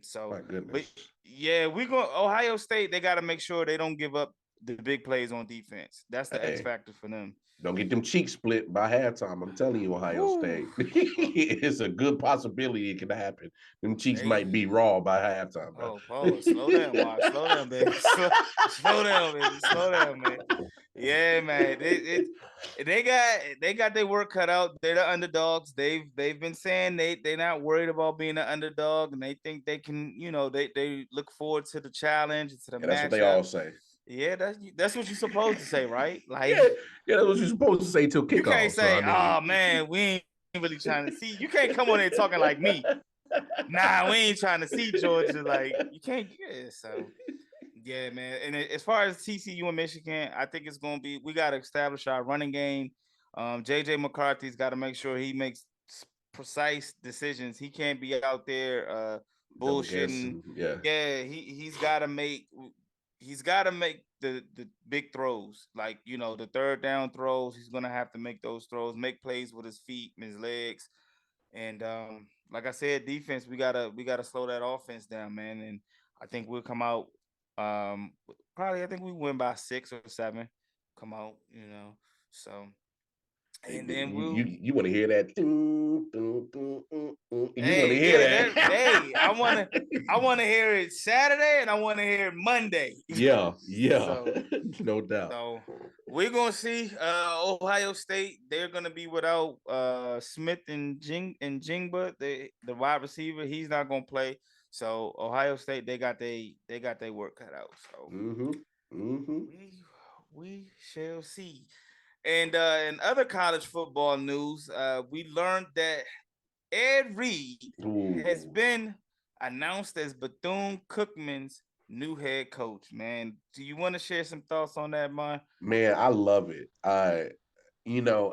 So
my goodness.
But yeah, we go Ohio State. They got to make sure they don't give up the big plays on defense. That's the X factor for them.
Don't get them cheeks split by halftime. I'm telling you, Ohio State. It's a good possibility it can happen. Them cheeks might be raw by halftime.
Bro. Oh, slow down, Mark. Slow down, baby. Slow down, baby. Slow down, man. Yeah, man. They got their work cut out. They're the underdogs. They've been saying they're not worried about being an underdog, and they think they can. They look forward to the challenge, to the matchup.
That's what they all say.
Yeah, that's what you're supposed to say, right? Like,
yeah, that's what you're supposed to say till kickoff.
You can't say, "Oh man, we ain't really trying to see." You can't come on there talking like me. Nah, we ain't trying to see Georgia. Like, you can't. Yeah, so yeah, man. And as far as TCU and Michigan, I think it's gonna be. We got to establish our running game. JJ McCarthy's got to make sure he makes precise decisions. He can't be out there bullshitting. Yeah. He's got to make. He's got to make the big throws, like, the third down throws. He's going to have to make those throws, make plays with his feet and his legs. And like I said, defense, we got to slow that offense down, man. And I think we'll come out probably, I think we win by 6 or 7, come out, So And then
you want to hear that? You want to
hey,
hear
yeah,
that?
hey, I want to hear it Saturday, and I want to hear it Monday.
Yeah,
So,
no doubt.
So we're gonna see. Ohio State, they're gonna be without Smith and Jingba, the wide receiver. He's not gonna play. So Ohio State, they got their work cut out. So we shall see. And in other college football news, we learned that Ed Reed has been announced as Bethune-Cookman's new head coach. Man, do you want to share some thoughts on that, man?
Man, I love it.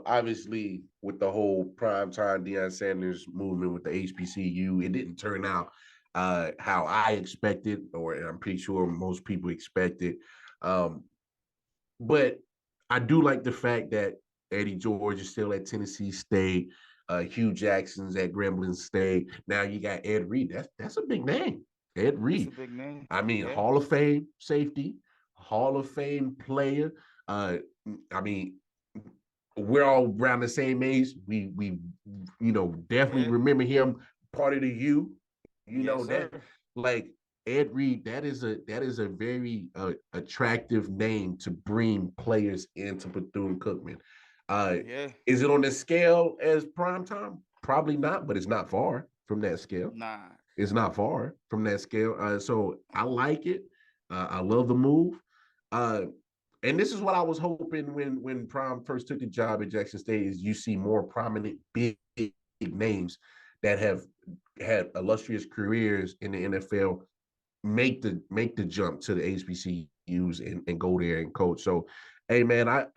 Obviously with the whole primetime Deion Sanders movement with the HBCU, it didn't turn out how I expected, or I'm pretty sure most people expected. But I do like the fact that Eddie George is still at Tennessee State, Hugh Jackson's at Grambling State. Now you got Ed Reed. That's a big name. Ed Reed.
That's a big name.
I mean, Hall of Fame safety, Hall of Fame player. I mean, we're all around the same age. We definitely remember him part of the U. That like Ed Reed, that is a very attractive name to bring players into Bethune-Cookman. Is it on the scale as primetime? Probably not, but it's not far from that scale.
Nah.
It's not far from that scale. So I like it. I love the move. And this is what I was hoping when Prime first took the job at Jackson State, is you see more prominent big names that have had illustrious careers in the NFL make the jump to the HBCUs and go there and coach. So, hey man, I'm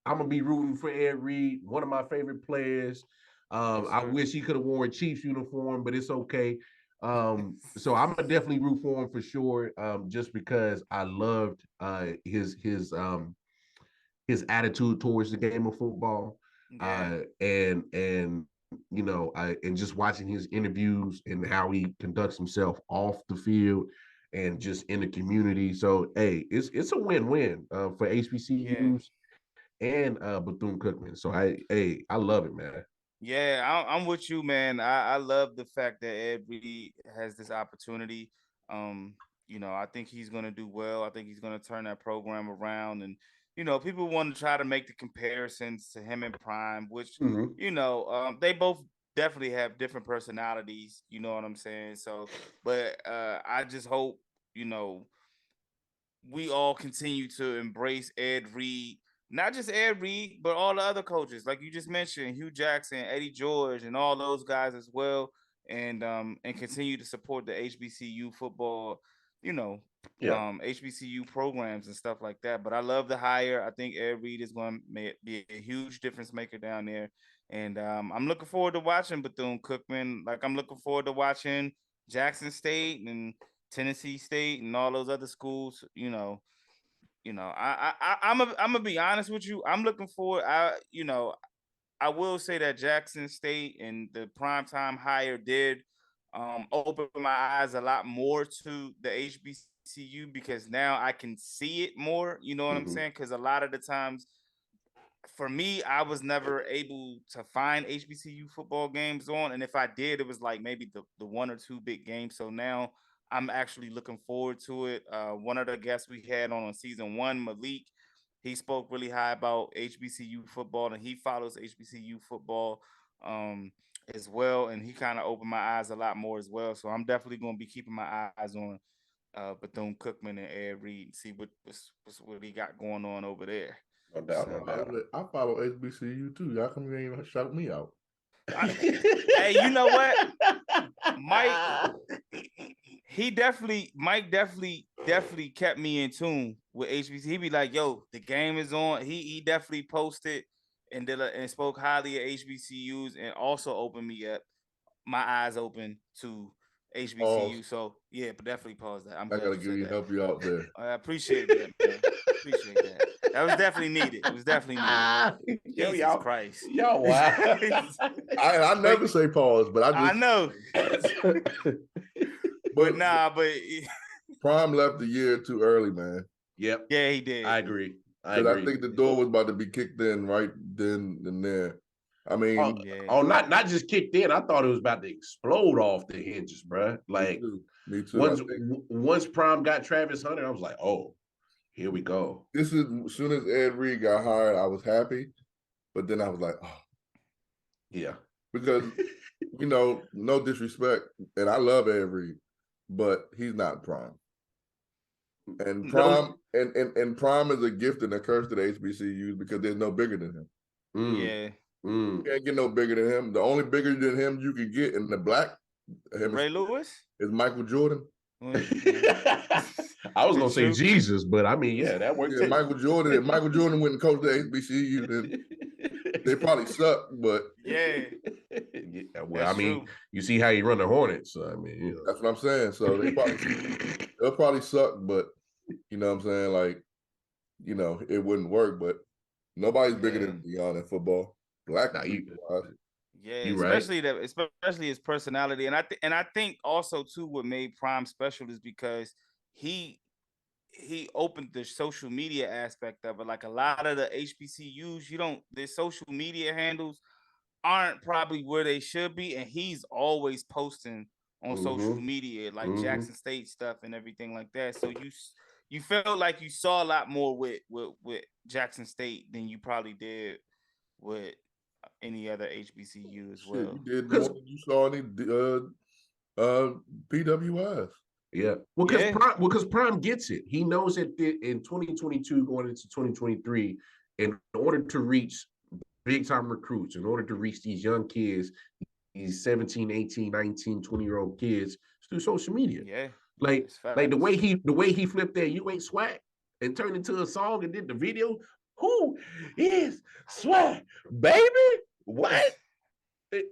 gonna be rooting for Ed Reed, one of my favorite players. I wish he could have worn Chiefs uniform, but it's okay. So I'm gonna definitely root for him for sure. Just because I loved his attitude towards the game of football. And just watching his interviews and how he conducts himself off the field and just in the community. So hey, it's a win-win for HBCUs and Bethune-Cookman. So I love it, man.
Yeah, I'm with you, man. I love the fact that Ed Reed has this opportunity. I think he's gonna do well. I think he's gonna turn that program around, and people want to try to make the comparisons to him and Prime, which they both definitely have different personalities. You know what I'm saying? So, but I just hope we all continue to embrace Ed Reed. Not just Ed Reed, but all the other coaches, like you just mentioned, Hugh Jackson, Eddie George, and all those guys as well, and continue to support the HBCU football, HBCU programs and stuff like that. But I love the hire. I think Ed Reed is going to be a huge difference maker down there, and I'm looking forward to watching Bethune-Cookman. Like I'm looking forward to watching Jackson State and Tennessee State and all those other schools. I'm gonna be honest with you. I'm looking forward. I will say that Jackson State and the primetime hire did open my eyes a lot more to the HBCU, because now I can see it more. You know what I'm saying? Because a lot of the times, for me, I was never able to find HBCU football games on, and if I did, it was like maybe the one or two big games. So now I'm actually looking forward to it. One of the guests we had on season 1, Malik, he spoke really high about HBCU football, and he follows HBCU football as well, and he kind of opened my eyes a lot more as well. So I'm definitely going to be keeping my eyes on Bethune-Cookman and Ed Reed and see what he got going on over there.
No doubt.
I follow HBCU too. Y'all come here and shout me out.
Hey, you know what? Mike definitely kept me in tune with HBC. He be like, yo, the game is on. He definitely posted and spoke highly of HBCUs, and also opened me up, my eyes open to HBCU. So yeah, but definitely pause that.
I gotta help you out there.
I appreciate that, man. Appreciate that. That was definitely needed. It was definitely needed. Jesus Christ.
Yo, wow.
I never say pause, but
I know. But
Prime left the year too early, man.
Yep.
Yeah, he did.
I agree.
Because I think the door was about to be kicked in right then and there. I mean,
not just kicked in. I thought it was about to explode off the hinges, bro. Like,
me too.
Once Prime got Travis Hunter, I was like, oh, here we go.
This is as soon as Ed Reed got hired, I was happy, but then I was like, oh,
yeah,
because no disrespect, and I love Ed Reed, but he's not Prime. And Prime and Prime is a gift and a curse to the HBCUs because there's no bigger than him.
Yeah.
You can't get no bigger than him. The only bigger than him you can get in the black
Ray Lewis
is Michael Jordan.
I was gonna say Jesus, but I mean, yeah, that worked.
Yeah, Michael Jordan. If Michael Jordan went and coached the HBCU, then they probably suck. But
yeah,
well, that's I mean, true. You see how you run the Hornets. So, I mean,
that's what I'm saying. So they'll probably suck, but you know what I'm saying? Like, it wouldn't work. But nobody's bigger than Deion in football. Black,
especially his personality, and I think also too what made Prime special is because he opened the social media aspect of it. Like a lot of the HBCUs, their social media handles aren't probably where they should be, and he's always posting on social media, like Jackson State stuff and everything like that. So you felt like you saw a lot more with Jackson State than you probably did with any other HBCU as well.
You did more than you saw any PWIs.
Yeah, because Prime gets it. He knows that in 2022 going into 2023, in order to reach big time recruits, in order to reach these young kids, these 17, 18, 19, 20-year-old kids, it's through social media.
Yeah.
Like the way he flipped that "You Ain't Swag" and turned into a song and did the video. Who is Swag, baby? What?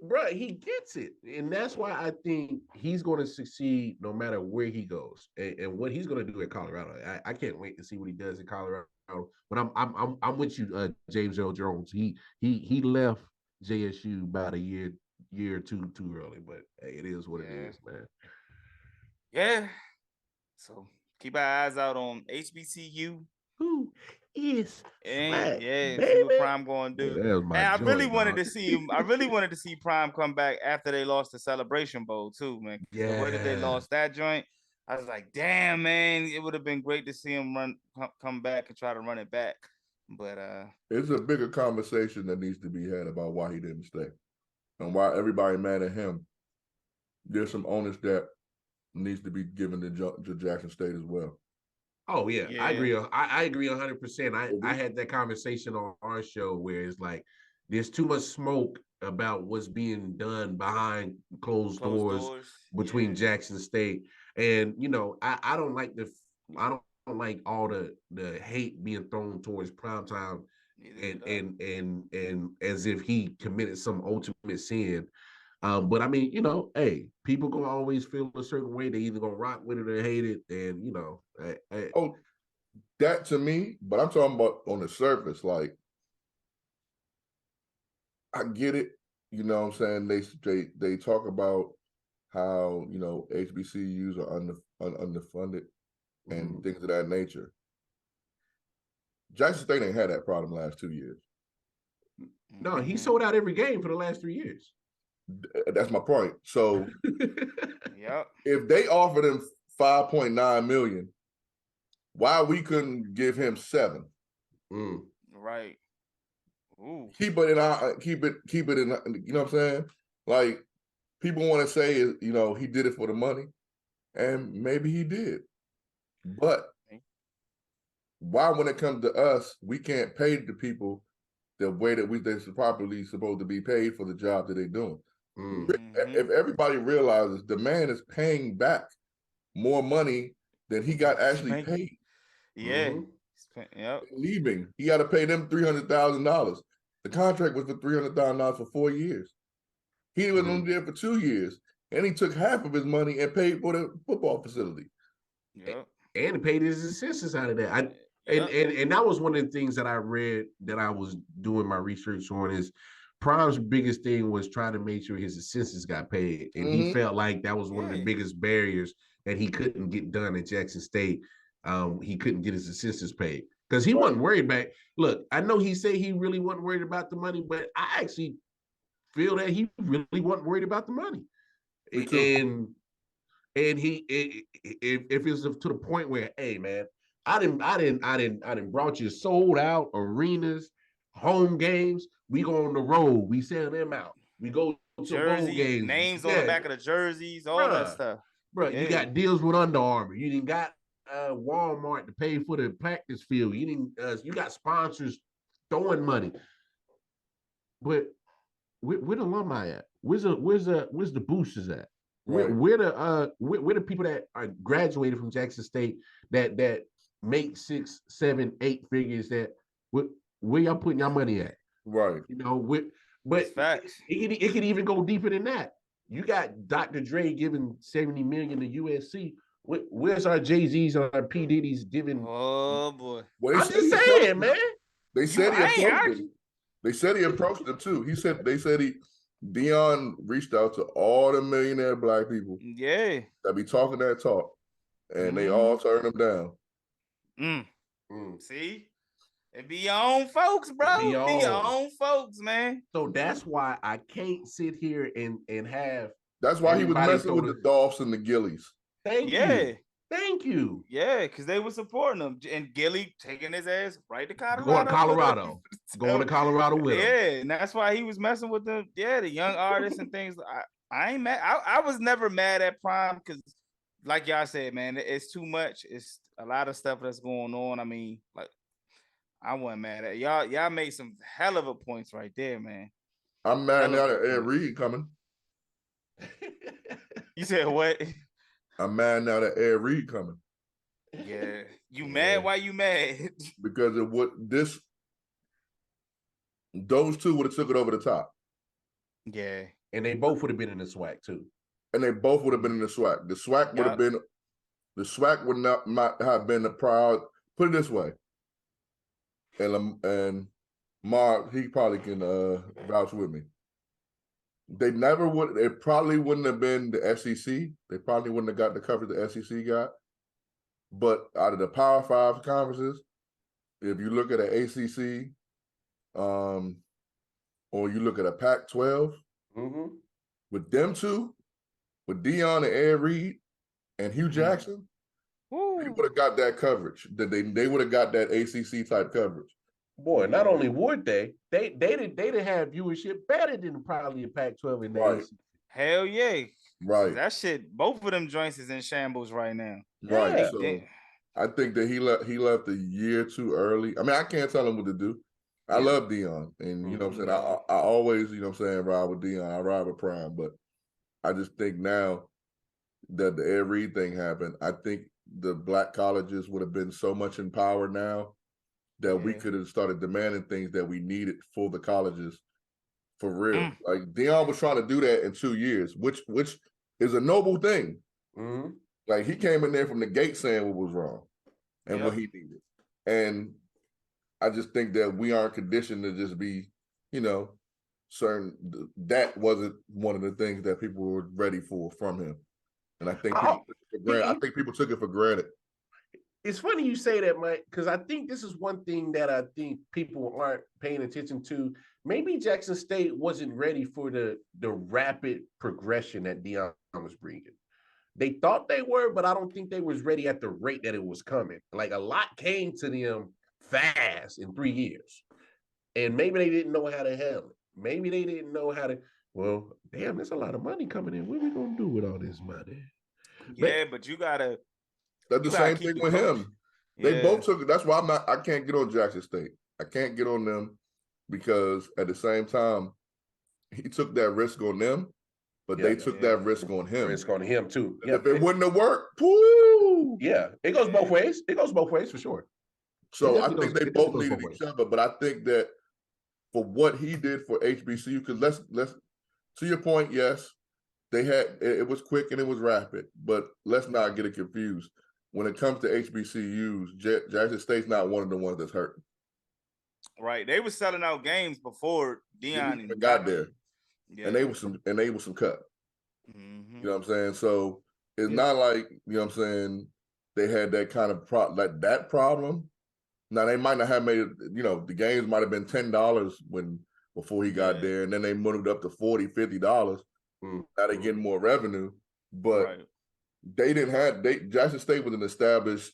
Bro, he gets it. And that's why I think he's going to succeed no matter where he goes and what he's going to do at Colorado. I can't wait to see what he does in Colorado. But I'm with you, James L. Jones. He left JSU about a year or two too early, but hey, it is what it is, man.
Yeah. So keep our eyes out on HBCU.
Who is Swag,
see what Prime gonna do.
And
I really wanted to see him. I really wanted to see Prime come back after they lost the Celebration Bowl too, man.
Yeah.
The way that they lost that joint, I was like, damn, man, it would have been great to see him come back and try to run it back. But
it's a bigger conversation that needs to be had about why he didn't stay and why everybody mad at him. There's some onus that needs to be given to Jackson State as well.
Oh yeah. I agree. I agree 100%. I had that conversation on our show where it's like there's too much smoke about what's being done behind closed doors between Jackson State, and I don't like all the hate being thrown towards Primetime, and as if he committed some ultimate sin. But I mean, hey, people gonna always feel a certain way. They either gonna rock with it or hate it, and
that to me. But I'm talking about on the surface. Like, I get it. You know what I'm saying? They talk about how HBCUs are underfunded and things of that nature. Jackson State ain't had that problem the last 2 years.
No, he sold out every game for the last 3 years.
That's my point. So, if they offered him $5.9 million, why we couldn't give him $7 million?
Right. Ooh.
Keep it in. You know what I'm saying? Like, people want to say, he did it for the money, and maybe he did, but why, when it comes to us, we can't pay the people the way that they're properly supposed to be paid for the job that they're doing? If everybody realizes the man is paying back more money than he got actually paid.
Yeah.
Leaving, he got to pay them $300,000. The contract was for $300,000 for 4 years. He was only there for 2 years, and he took half of his money and paid for the football facility.
And paid his assistants out of that. And that was one of the things that I read that I was doing my research on is Prime's biggest thing was trying to make sure his assistants got paid. And he felt like that was one of the biggest barriers that he couldn't get done at Jackson State. He couldn't get his assistants paid. because he wasn't worried about. Look, I know he said he really wasn't worried about the money, but I actually feel that he really wasn't worried about the money. And he, if it's to the point where, hey man, I didn't brought you sold out arenas, home games. We go on the road, we sell them out. We go to bowl games,
names on the back of the jerseys, all that stuff.
Bro, you got deals with Under Armour. You didn't got Walmart to pay for the practice field. You didn't. You got sponsors throwing money. But where the alumni at? Where's the boosters at? Right. Where the people that are graduated from Jackson State that make 6, 7, 8 figures? That where y'all putting your money at?
Right.
You know, but it could even go deeper than that. You got Dr. Dre giving $70 million to USC. Where's our Jay-Z's and our P. Diddy's giving?
Oh boy!
Well, I'm just saying, man.
They said he approached him. They said he approached him too. They said Deion reached out to all the millionaire black people.
Yeah.
That be talking that talk, and they all turned him down.
See? It be your own folks, bro. Be your own folks, man.
So that's why I can't sit here and have.
That's why he was messing with the Dolphs and the Gillies.
Thank you.
Yeah, because they were supporting him. And Gilly taking his ass right to Colorado.
Going to Colorado with him.
Yeah, and that's why he was messing with the young artists and things. I ain't mad. I was never mad at Prime because, like y'all said, man, it's too much. It's a lot of stuff that's going on. I mean, like, I wasn't mad at y'all. Y'all made some hell of a points right there, man.
I'm mad now that Ed Reed coming.
You said what?
I'm mad now that Ed Reed coming.
Yeah. You mad? Why you mad?
Because of those two would have took it over the top.
Yeah.
And they both would have been in the SWAC too.
And they both would have been in the SWAC. The SWAC would have been, the SWAC would not have been the proud, put it this way. And Mark, he probably can vouch with me. They probably wouldn't have been the SEC. They probably wouldn't have got the coverage the SEC got. But out of the Power 5 conferences, if you look at an ACC, or you look at a Pac-12, with them two, with Deion and Ed Reed and Hugh Jackson, they would have got that coverage. They would have got that ACC type coverage.
Boy, not only would they'd have viewership better than probably a Pac-12 in the ACC.
Hell yeah.
Right.
That shit, both of them joints is in shambles right now.
Right. Yeah. So I think that he left a year too early. I mean, I can't tell him what to do. I love Deion. And you know what I'm saying? I always, you know what I'm saying, ride with Deion. I ride with Prime. But I just think now that the Ed Reed thing happened, I think the black colleges would have been so much in power now that we could have started demanding things that we needed for the colleges for real. Like Deion was trying to do that in 2 years, which is a noble thing. Like he came in there from the gate saying what was wrong and what he needed. And I just think that we aren't conditioned to just be, you know, certain. That wasn't one of the things that people were ready for from him. And I think people took it for granted.
It's funny you say that, Mike, because I think this is one thing that I think people aren't paying attention to. Maybe Jackson State wasn't ready for the rapid progression that Deion was bringing. They thought they were, but I don't think they was ready at the rate that it was coming. Like a lot came to them fast in 3 years. And maybe they didn't know how to handle it. Maybe they didn't know how to, well, damn, there's a lot of money coming in. What are we going to do with all this money?
But you got to.
That's the same thing with him. They both took it. That's why I can't get on Jackson State. I can't get on them because at the same time, he took that risk on them, but they took that risk on him.
Risk on him too.
If it wouldn't have worked, woo!
Yeah, it goes both ways. It goes both ways for sure.
So I think they both needed each other, but I think that for what he did for HBCU, because let's to your point, yes, they had it was quick and it was rapid, but let's not get it confused. When it comes to HBCUs, Jackson State's not one of the ones that's hurting.
Right, they were selling out games before Deion
even got there, and they was some cut. You know what I'm saying? So it's not like, you know what I'm saying, they had that kind of that problem, Now they might not have made it, the games might have been $10 before he got there, and then they moved it up to $40, $50. Now they getting more revenue, but they didn't have Jackson State was an established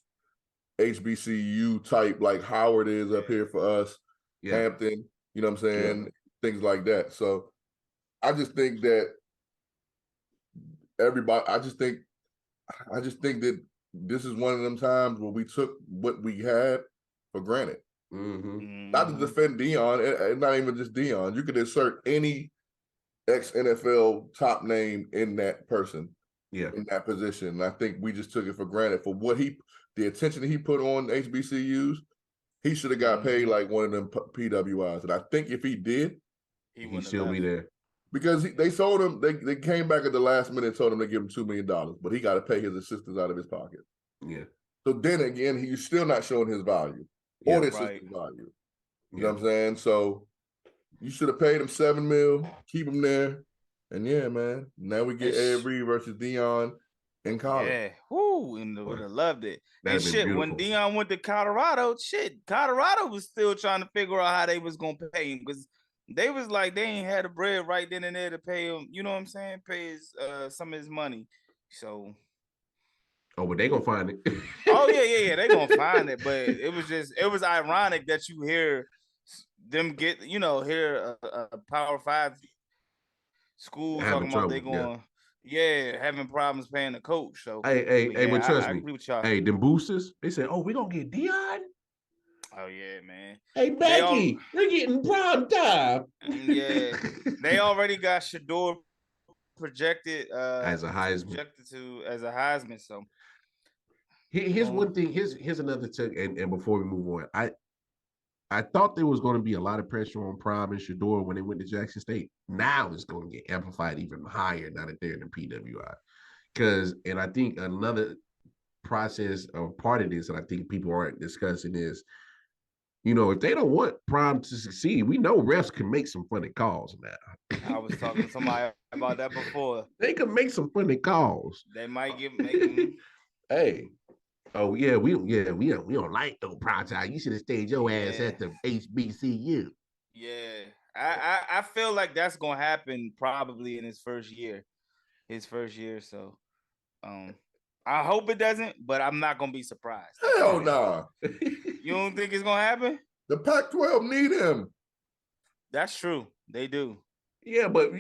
HBCU type like Howard is up here for us, Hampton, you know what I'm saying? Things like that. So I just think that I just think that this is one of them times where we took what we had for granted. Not to defend Deion, and not even just Deion. You could insert any ex-NFL top name in that person, in that position. And I think we just took it for granted for the attention that he put on HBCUs. He should have got paid like one of them PWIs. And I think if he did,
he'd still be there.
Because they sold him, they came back at the last minute and told him to give him $2 million, but he got to pay his assistants out of his pocket.
Yeah.
So then again, he's still not showing his value or the assistant's value. You know what I'm saying? So you should have paid him $7 million, keep him there. And man, now we get Ed Reed versus Deion in college.
Yeah, and would have loved it. And shit,
beautiful.
when Deion went to Colorado, Colorado was still trying to figure out how they was gonna pay him because they was like they ain't had the bread right then and there to pay him. You know what I'm saying? Pay his some of his money. So.
Oh, but they gonna find it.
They gonna find it. But it was ironic that you hear them get hear a Power 5 school talking about they going having problems paying the coach. So
but trust
I
me.
agree with y'all.
Hey, them boosters, they said, we gonna get Deion.
Oh yeah, man.
Hey Becky, we're getting prime time.
Yeah, they already got Shador projected
as a Heisman.
As a Heisman. So
here's one thing. Here's another thing. And before we move on, I thought there was going to be a lot of pressure on Prime and Shador when they went to Jackson State. Now it's going to get amplified even higher now that they're in the PWI. And I think another process or part of this that I think people aren't discussing is, if they don't want Prime to succeed, we know refs can make some funny calls now.
I was talking to somebody about that before.
They can make some funny calls.
They might make them.
Hey. Oh yeah, we don't like no prime time. You should have stayed your ass at the HBCU.
Yeah, I feel like that's gonna happen probably in his first year. So, I hope it doesn't, but I'm not gonna be surprised.
Hell nah.
You don't think it's gonna happen?
The Pac-12 need him.
That's true. They do.
Yeah, but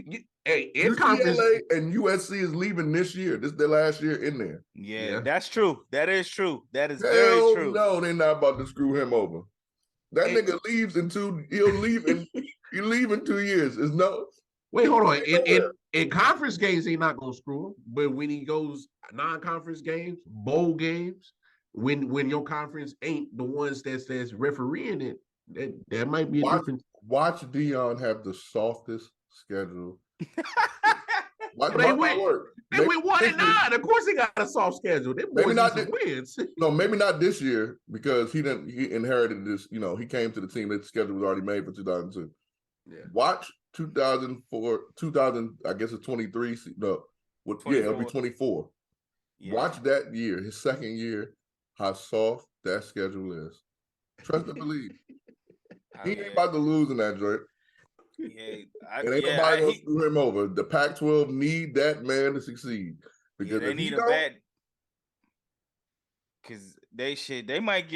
in conference
and USC is leaving this year. This is their last year in there.
Yeah, that's true. That is true. That is
Hell
very true.
No, they're not about to screw him over. That nigga leaves he'll leave in 2 years. There's no.
Wait, hold on. In conference games, they're not gonna screw him. But when he goes non-conference games, bowl games, when your conference ain't the ones that's refereeing it, that might be a different.
Watch Deion have the softest schedule.
They went 1-9. Of course, they got a soft schedule. Maybe not wins.
No, maybe not this year because he inherited this. He came to the team that the schedule was already made for 2002. Yeah. Watch 2004, 2000. I guess it's 23. No, it'll be 24. Yeah. Watch that year, his second year, how soft that schedule is. Trust and believe. He ain't about to lose in that joint.
Yeah,
nobody gonna screw him over. The Pac-12 need that man to succeed because
they need a bad. Because they might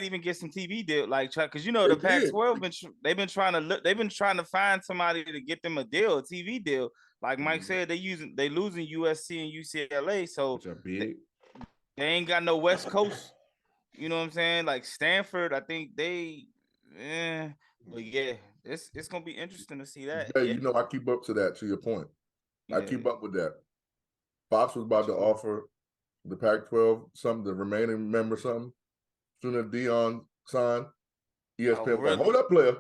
even get some TV deal because the Pac-12 they've been trying to find somebody to get them a TV deal. Like Mike said, they losing USC and UCLA, so they ain't got no West Coast. You know what I'm saying? Like Stanford, I think but yeah, it's gonna be interesting to see that.
Yeah, I keep up to that. To your point, I keep up with that. Fox was about to offer the Pac-12 something, the remaining member something. Soon as Deion signed, ESPN really? Hold up, player.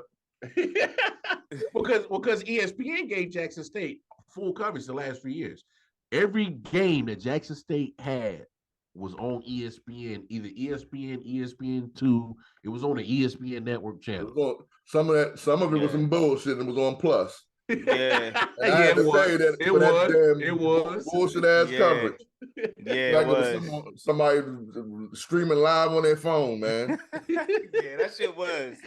because ESPN gave Jackson State full coverage the last 3 years. Every game that Jackson State had was on ESPN, either ESPN, ESPN2. It was on the ESPN network channel.
Some of it was some bullshit and it was on Plus.
Yeah.
And I had to pay that for that damn bullshit ass coverage.
Yeah,
like it was somebody streaming live on their phone, man.
Yeah, that shit was.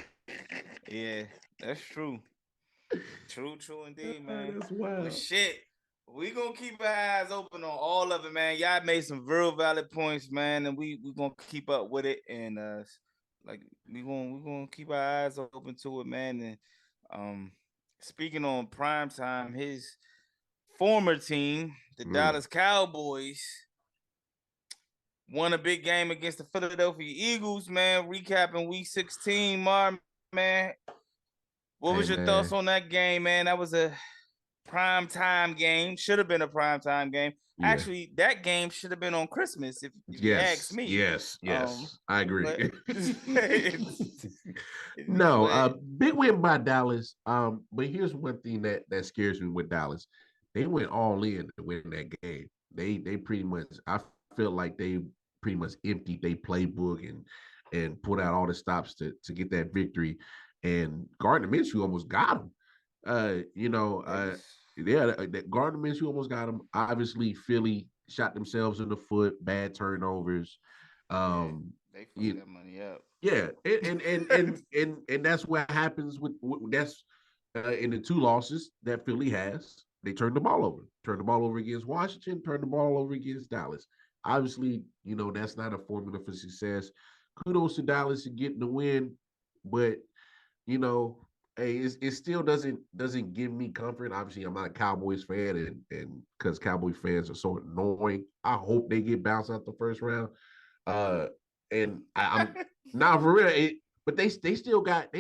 Yeah, that's true. True indeed, man.
That's wild.
But shit, we gonna keep our eyes open on all of it, man. Y'all made some real valid points, man, and we gonna keep up with it, and like we gonna keep our eyes open to it, man. And speaking on prime time, his former team, the Dallas Cowboys, won a big game against the Philadelphia Eagles, man. Recapping week 16, man. What was your thoughts on that game, man? That was a prime time game. Should have been a prime time game. Yeah. Actually, that game should have been on Christmas, if you ask me.
Yes, I agree. No, big win by Dallas. But here's one thing that scares me with Dallas. They went all in to win that game. They pretty much, I feel like they pretty much emptied their playbook and put out all the stops to get that victory. And Gardner Minshew almost got him. That Gardner Minshew almost got him. Obviously, Philly shot themselves in the foot, bad turnovers.
They fucked that money up.
Yeah, and that's what happens with that's in the two losses that Philly has. They turned the ball over. Turned the ball over against Washington. Turned the ball over against Dallas. Obviously, that's not a formula for success. Kudos to Dallas for getting the win, but hey, it still doesn't give me comfort. Obviously, I'm not a Cowboys fan, and because Cowboy fans are so annoying, I hope they get bounced out the first round. And I'm not for real. But they still got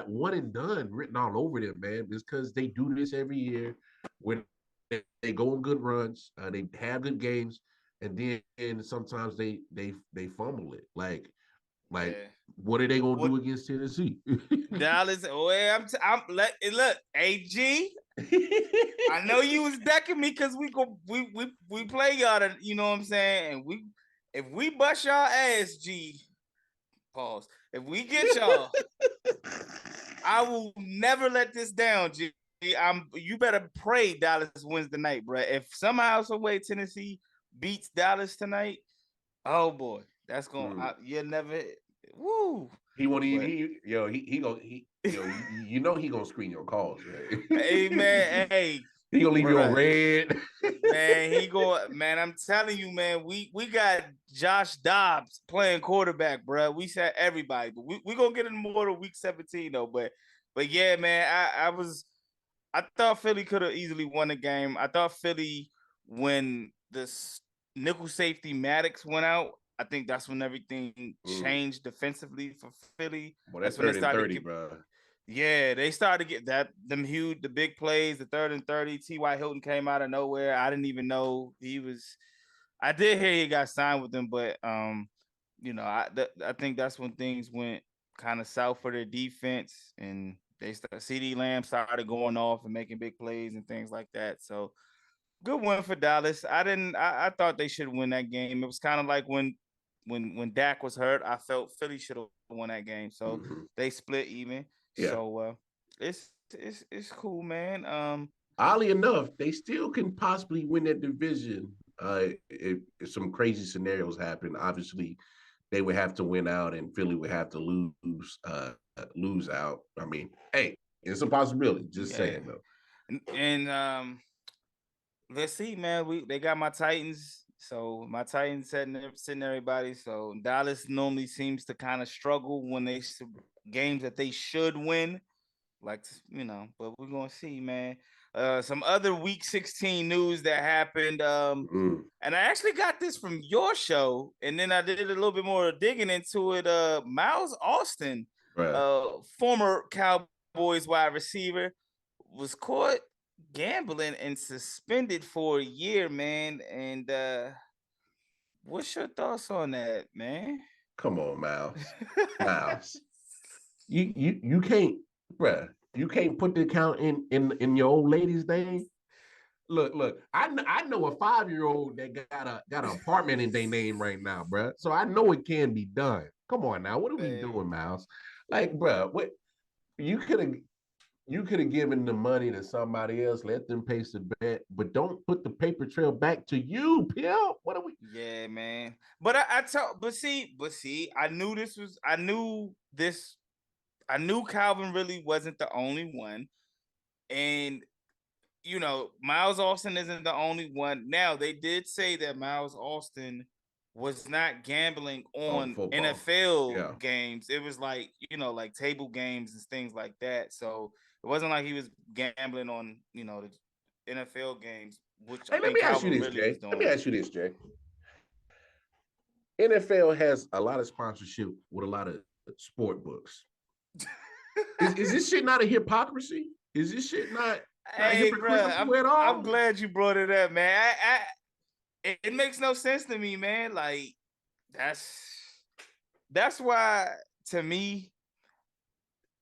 one and done written all over them, man. Just because they do this every year, when they go on good runs, they have good games, and then sometimes they fumble it. Like, what are they gonna do against Tennessee?
Dallas, look, AG. I know you was decking me because we play y'all, you know what I'm saying? And if we bust y'all ass, G, pause. If we get y'all, I will never let this down, G. You better pray Dallas wins tonight, bro. If somehow, some way Tennessee beats Dallas tonight, oh boy, that's gonna you'll never. Woo!
He won't even. He gonna screen your calls, right?
Hey man, hey.
He gonna leave you on red.
Man, I'm telling you, man, we got Josh Dobbs playing quarterback, bro. We said everybody, but we gonna get in more to week 17 though. But yeah, man, I thought Philly could have easily won the game. I thought Philly, when the nickel safety Maddox went out, I think that's when everything changed defensively for Philly.
Well, that's when they started 30, bro.
Yeah, they started to get the big plays, the 3rd and 30. T.Y. Hilton came out of nowhere. I didn't even know he was. I did hear he got signed with them, but I think that's when things went kind of south for their defense, and CD Lamb started going off and making big plays and things like that. So good win for Dallas. I thought they should win that game. It was kind of like when Dak was hurt, I felt Philly should have won that game. So they split even. Yeah. So it's cool, man.
Oddly enough, they still can possibly win that division. If some crazy scenarios happen, obviously they would have to win out, and Philly would have to lose out. I mean, hey, it's a possibility. Just saying though.
And let's see, man. They got my Titans. So my Titans sitting everybody. So Dallas normally seems to kind of struggle when they games that they should win, but we're gonna see, man. Some other week 16 news that happened, and I actually got this from your show, and then I did a little bit more digging into it. Miles Austin, former Cowboys wide receiver, was caught gambling and suspended for a year, man. And what's your thoughts on that, man?
Come on, Miles. Miles. You can't, bruh. You can't put the account in your old lady's name. Look. I know a 5-year-old that got an apartment in their name right now, bruh. So I know it can be done. Come on now, what are we doing, Miles? Like, bruh, what you could have. You could have given the money to somebody else, let them place the bet, but don't put the paper trail back to you, Pimp. What are we?
Yeah, man. But but see, I knew Calvin really wasn't the only one. And Miles Austin isn't the only one. Now, they did say that Miles Austin was not gambling on NFL games. It was like, like table games and things like that. So it wasn't like he was gambling on, the NFL games, which I think Calvin really was doing.
Let me ask you this, Jay. NFL has a lot of sponsorship with a lot of sport books. Is this shit not a hypocrisy? Is this shit not
hey, bro, I'm glad you brought it up, man. It makes no sense to me, man. Like, that's why, to me,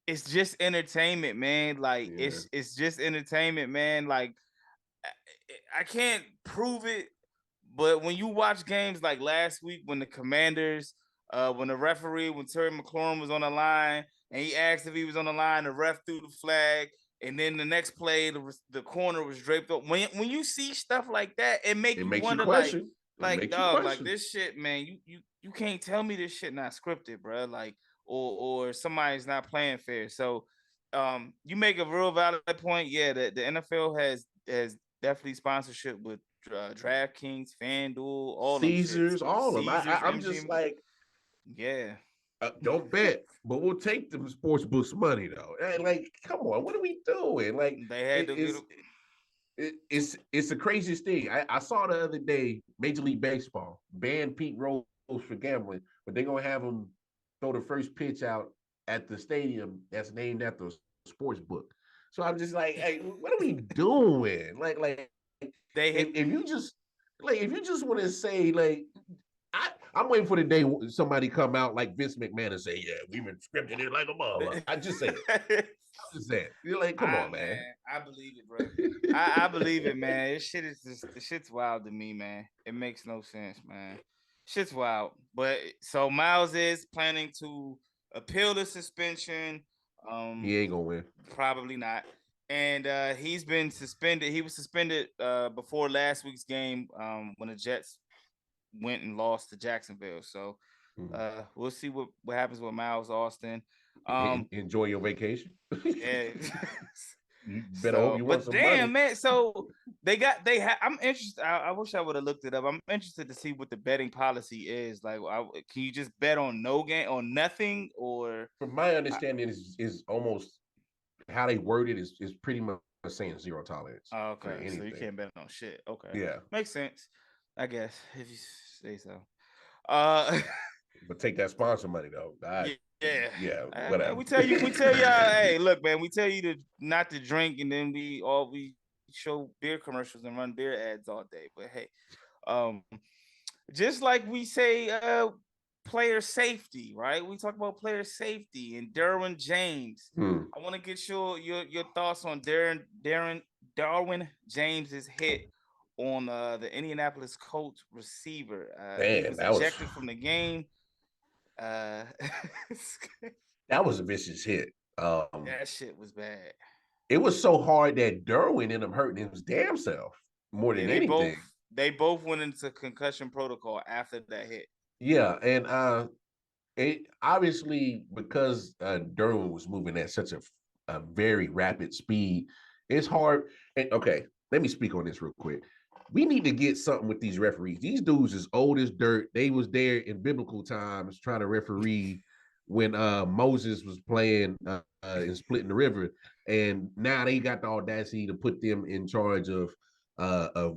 it's just entertainment, man. Like, it's just entertainment, man. Like, I can't prove it, but when you watch games like last week when the Commanders, when Terry McLaurin was on the line and he asked if he was on the line, the ref threw the flag. And then the next play, the corner was draped up. When you see stuff like that, it makes you wonder, like dog, like this shit, man. You can't tell me this shit not scripted, bro. Like, or somebody's not playing fair. So, you make a real valid point. Yeah, the NFL has definitely sponsorship with DraftKings, FanDuel, all
Caesars, all of them. I'm just like,
yeah.
Don't bet, but we'll take the sports books money though. Like, come on, what are we doing? Like,
they had
it's the craziest thing. I saw the other day, Major League Baseball banned Pete Rose for gambling, but they're gonna have him throw the first pitch out at the stadium that's named after a sports book. So I'm just like, hey, what are we doing? Like if you just want to say like. I'm waiting for the day somebody come out like Vince McMahon and say, "Yeah, we've been scripting it like a mother." I just say it. I'm just saying. You're like, come on, man.
I believe it, bro. I believe it, man. The shit's wild to me, man. It makes no sense, man. Shit's wild. But so Miles is planning to appeal the suspension.
He ain't gonna win.
Probably not. And he's been suspended. He was suspended before last week's game when the Jets went and lost to Jacksonville. So we'll see what happens with Miles Austin.
Enjoy your vacation.
Yeah.
You better hope you want some
damn,
money.
man. So I'm interested. I wish I would have looked it up. I'm interested to see what the betting policy is. Like, can you just bet on no game, on nothing, or?
From my understanding, is almost how they word it is pretty much saying zero tolerance.
Oh, okay, so you can't bet on shit. Okay,
yeah,
makes sense. I guess if you say so.
But take that sponsor money though. Yeah. Whatever.
We tell y'all, hey, look, man. We tell you not to drink, and then we show beer commercials and run beer ads all day. But hey, just like we say, player safety, right? We talk about player safety and Derwin James. I want to get your thoughts on Derwin James's hit on the Indianapolis Colts receiver. He was ejected from the game.
That was a vicious hit.
That shit was bad.
It was so hard that Derwin ended up hurting his damn self more than anything.
They both went into concussion protocol after that hit.
Yeah, and it obviously because Derwin was moving at such a very rapid speed, it's hard. And okay, let me speak on this real quick. We need to get something with these referees. These dudes is old as dirt. They was there in biblical times trying to referee when Moses was playing and splitting the river, and now they got the audacity to put them in charge of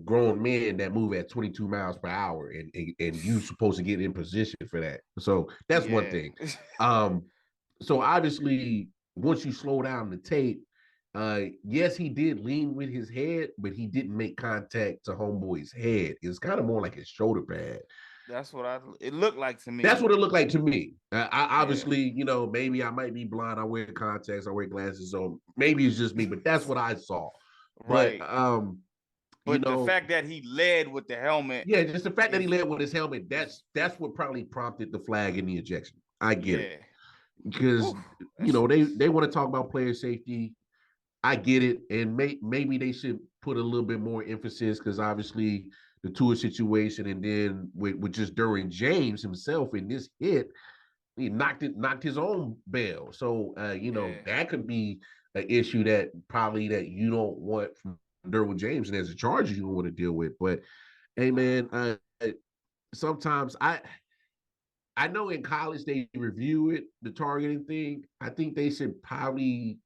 grown men that move at 22 miles per hour, and you supposed to get in position for that. So that's one thing. So obviously, once you slow down the tape. Yes, he did lean with his head, but he didn't make contact to homeboy's head. It's kind of more like his shoulder pad.
That's what it looked like to me.
That's what it looked like to me. I obviously, maybe I might be blind. I wear contacts. I wear glasses, so maybe it's just me. But that's what I saw.
Right. But the fact that he led with the helmet.
Yeah, just the fact that he led with his helmet. That's what probably prompted the flag and the ejection. I get it because they want to talk about player safety. I get it, and maybe they should put a little bit more emphasis because obviously the Tua situation, and then with just Derwin James himself in this hit, he knocked his own bell. So that could be an issue that probably that you don't want from Derwin James, and as a Charger you don't want to deal with. But hey, man, sometimes I know in college they review it, the targeting thing. I think they should probably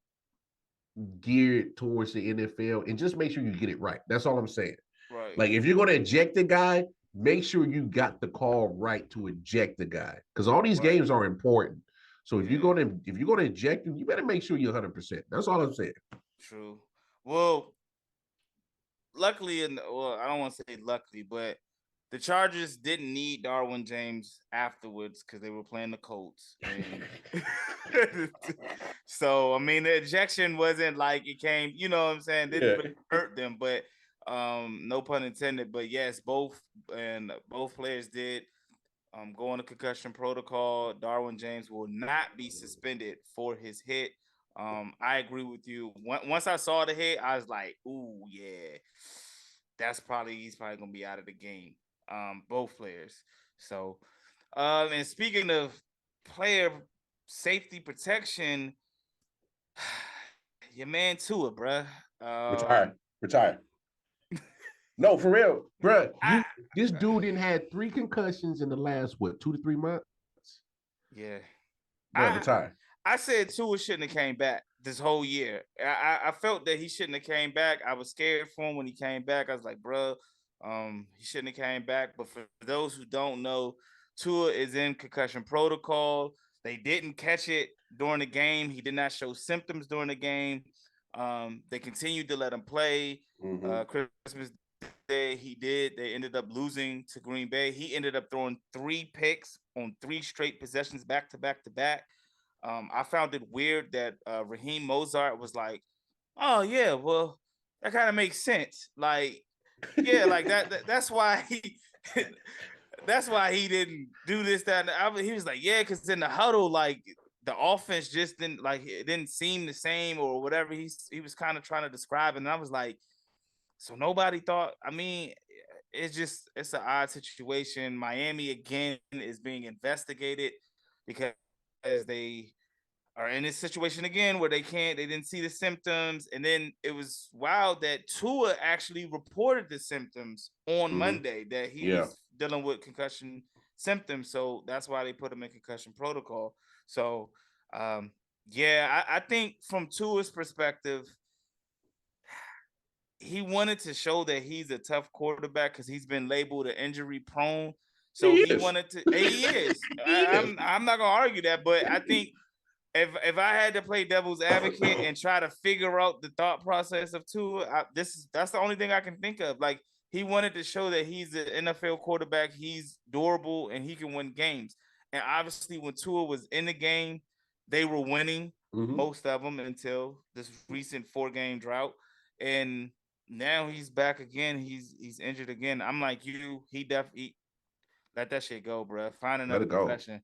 gear it towards the NFL and just make sure you get it right. That's all I'm saying.
Right.
Like if you're going to eject the guy, make sure you got the call right to eject the guy because all these games are important. So if you're going to eject him, you better make sure you're 100%. That's all I'm saying.
True. Well, luckily, I don't want to say luckily, but the Chargers didn't need Derwin James afterwards because they were playing the Colts. And so, I mean, the ejection wasn't like it came, you know what I'm saying? Didn't really hurt them, but no pun intended. But yes, both players did go on a concussion protocol. Derwin James will not be suspended for his hit. I agree with you. Once I saw the hit, I was like, "Ooh, yeah, he's probably gonna be out of the game." Both players. So, and speaking of player safety protection, your man Tua, bruh.
Retire. No, for real, bruh. This dude didn't had 3 concussions in the last 2 to 3 months.
Yeah,
retire.
I said Tua shouldn't have came back this whole year. I felt that he shouldn't have came back. I was scared for him when he came back. I was like, bruh, he shouldn't have came back. But for those who don't know, Tua is in concussion protocol. They didn't catch it during the game. He did not show symptoms during the game. They continued to let him play. Christmas Day, they ended up losing to Green Bay. He ended up throwing 3 picks on 3 straight possessions back to back to back. I found it weird that Raheem Mozart was like, "Oh yeah, well, that kind of makes sense." Like, yeah, like that's why he that's why he didn't do this, that. He was like, yeah, because in the huddle, like the offense just didn't it didn't seem the same or whatever he was kind of trying to describe. And I was like, so nobody thought, I mean, it's an odd situation. Miami again is being investigated because they are in this situation again where they didn't see the symptoms. And then it was wild that Tua actually reported the symptoms on Monday that he was dealing with concussion symptoms. So that's why they put him in concussion protocol. So, I think from Tua's perspective, he wanted to show that he's a tough quarterback because he's been labeled an injury prone. So he wanted to, he is. I'm not gonna argue that, but I think if I had to play devil's advocate and try to figure out the thought process of Tua, that's the only thing I can think of. Like he wanted to show that he's an NFL quarterback, he's durable, and he can win games. And obviously, when Tua was in the game, they were winning most of them until this recent 4-game drought. And now he's back again. He's injured again. I'm like you. He definitely let that shit go, bro. Find another profession.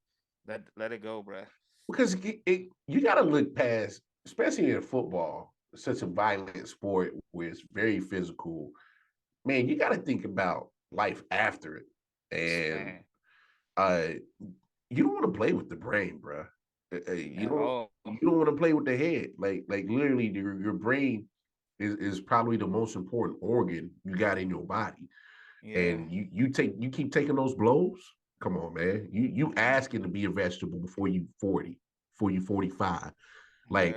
Let it go, bro.
Because you got to look past, especially in football, such a violent sport where it's very physical. Man, you got to think about life after it, and you don't want to play with the brain, bro. You don't want to play with the head. Like literally, your brain is probably the most important organ you got in your body. Yeah. And you keep taking those blows. Come on, man. You asking to be a vegetable before you 40, before you 45. Like,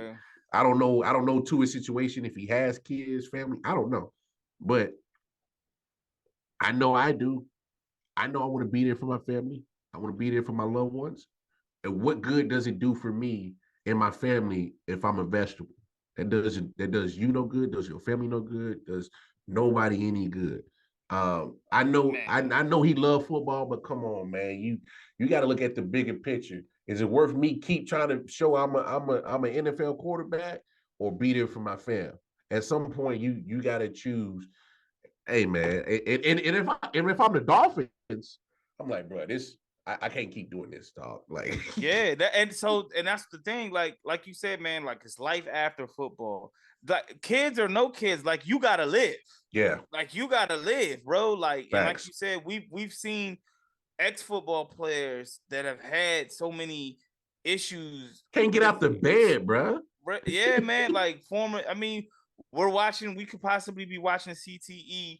I don't know to his situation if he has kids, family. I don't know. But I know I do. I know I want to be there for my family. I want to be there for my loved ones. And what good does it do for me and my family if I'm a vegetable? That does you no good, does your family no good, does nobody any good. I know he loved football, but come on, man. You got to look at the bigger picture. Is it worth me keep trying to show I'm an NFL quarterback or be there for my fam? At some point, you got to choose. Hey, man, and if I'm the Dolphins, I'm like, bro, I can't keep doing this, dog. Like,
yeah, and that's the thing. Like you said, man, like it's life after football. like kids or no kids, like you gotta live.
Yeah.
Like you gotta live, bro. Like, and like
Facts.
you said, we've seen ex-football players that have had so many issues.
Can't get out the bed, bro.
Yeah, man. Like I mean, we could possibly be watching CTE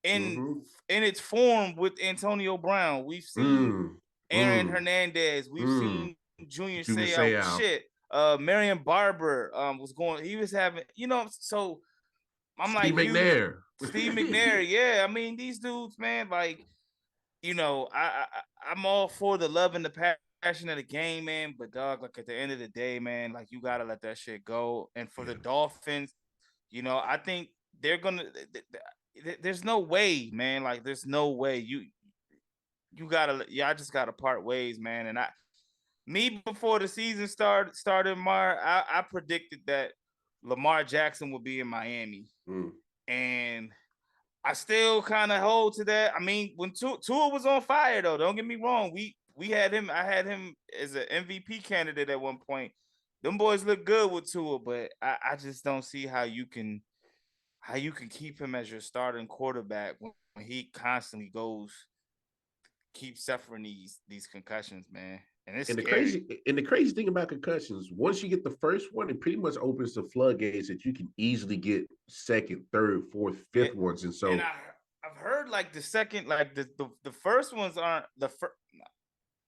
in its form with Antonio Brown. We've seen Aaron Hernandez. We've seen Junior Seau. Shit. Marion Barber he was having, so I'm
Steve
like
McNair.
Steve McNair, yeah. I mean, these dudes, man, like, I'm all for the love and the passion of the game, man. But dog, like at the end of the day, man, like you gotta let that shit go. And for the Dolphins, I think they're gonna. There's no way, man. Like there's no way I just gotta part ways, man. And before the season started, I predicted that Lamar Jackson would be in Miami, and I still kind of hold to that. I mean, when Tua was on fire, though, don't get me wrong. We had him. I had him as an MVP candidate at one point. Them boys look good with Tua, but I just don't see how you can keep him as your starting quarterback when he constantly keeps suffering these concussions, man. And it's scary.
The crazy thing about concussions, once you get the first one, it pretty much opens the floodgates that you can easily get second, third, fourth, fifth ones. And so
I've heard like the second, like the first ones aren't the first.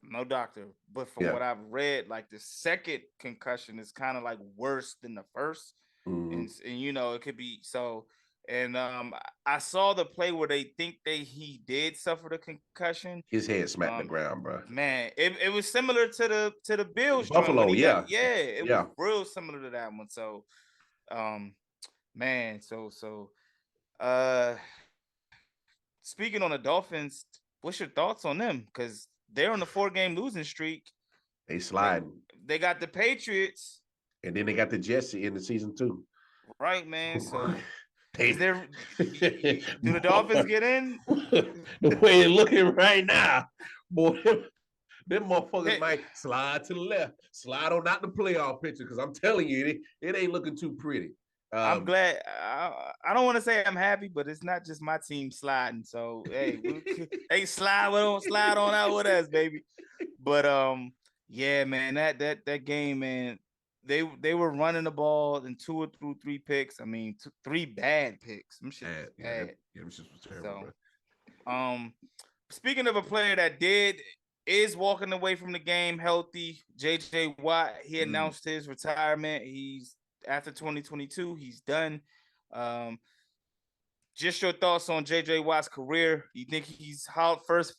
No doctor, but from what I've read, like the second concussion is kind of like worse than the first, and it could be so. And I saw the play where they think he did suffer the concussion.
His head smacked the ground, bro.
Man, it was similar to the Bills
Buffalo,
it was real similar to that one. So, man, speaking on the Dolphins, what's your thoughts on them? Because they're on the 4-game losing streak.
They sliding.
They got the Patriots,
and then they got the Jets in the season 2.
Right, man. So. Do the Dolphins get in?
The way they're looking right now, boy, them motherfuckers might slide to the left, slide on out the playoff picture. Because I'm telling you, it ain't looking too pretty.
I'm glad. I don't want to say I'm happy, but it's not just my team sliding. So hey, slide on out with us, baby. But yeah, man, that game, man. They were running the ball in 2 or 3 picks. I mean, 3 bad picks. Some shit was bad.
Yeah, it was just terrible.
So, speaking of a player that is walking away from the game healthy, J.J. Watt. He announced his retirement. He's after 2022. He's done. Just your thoughts on J.J. Watt's career. You think he's first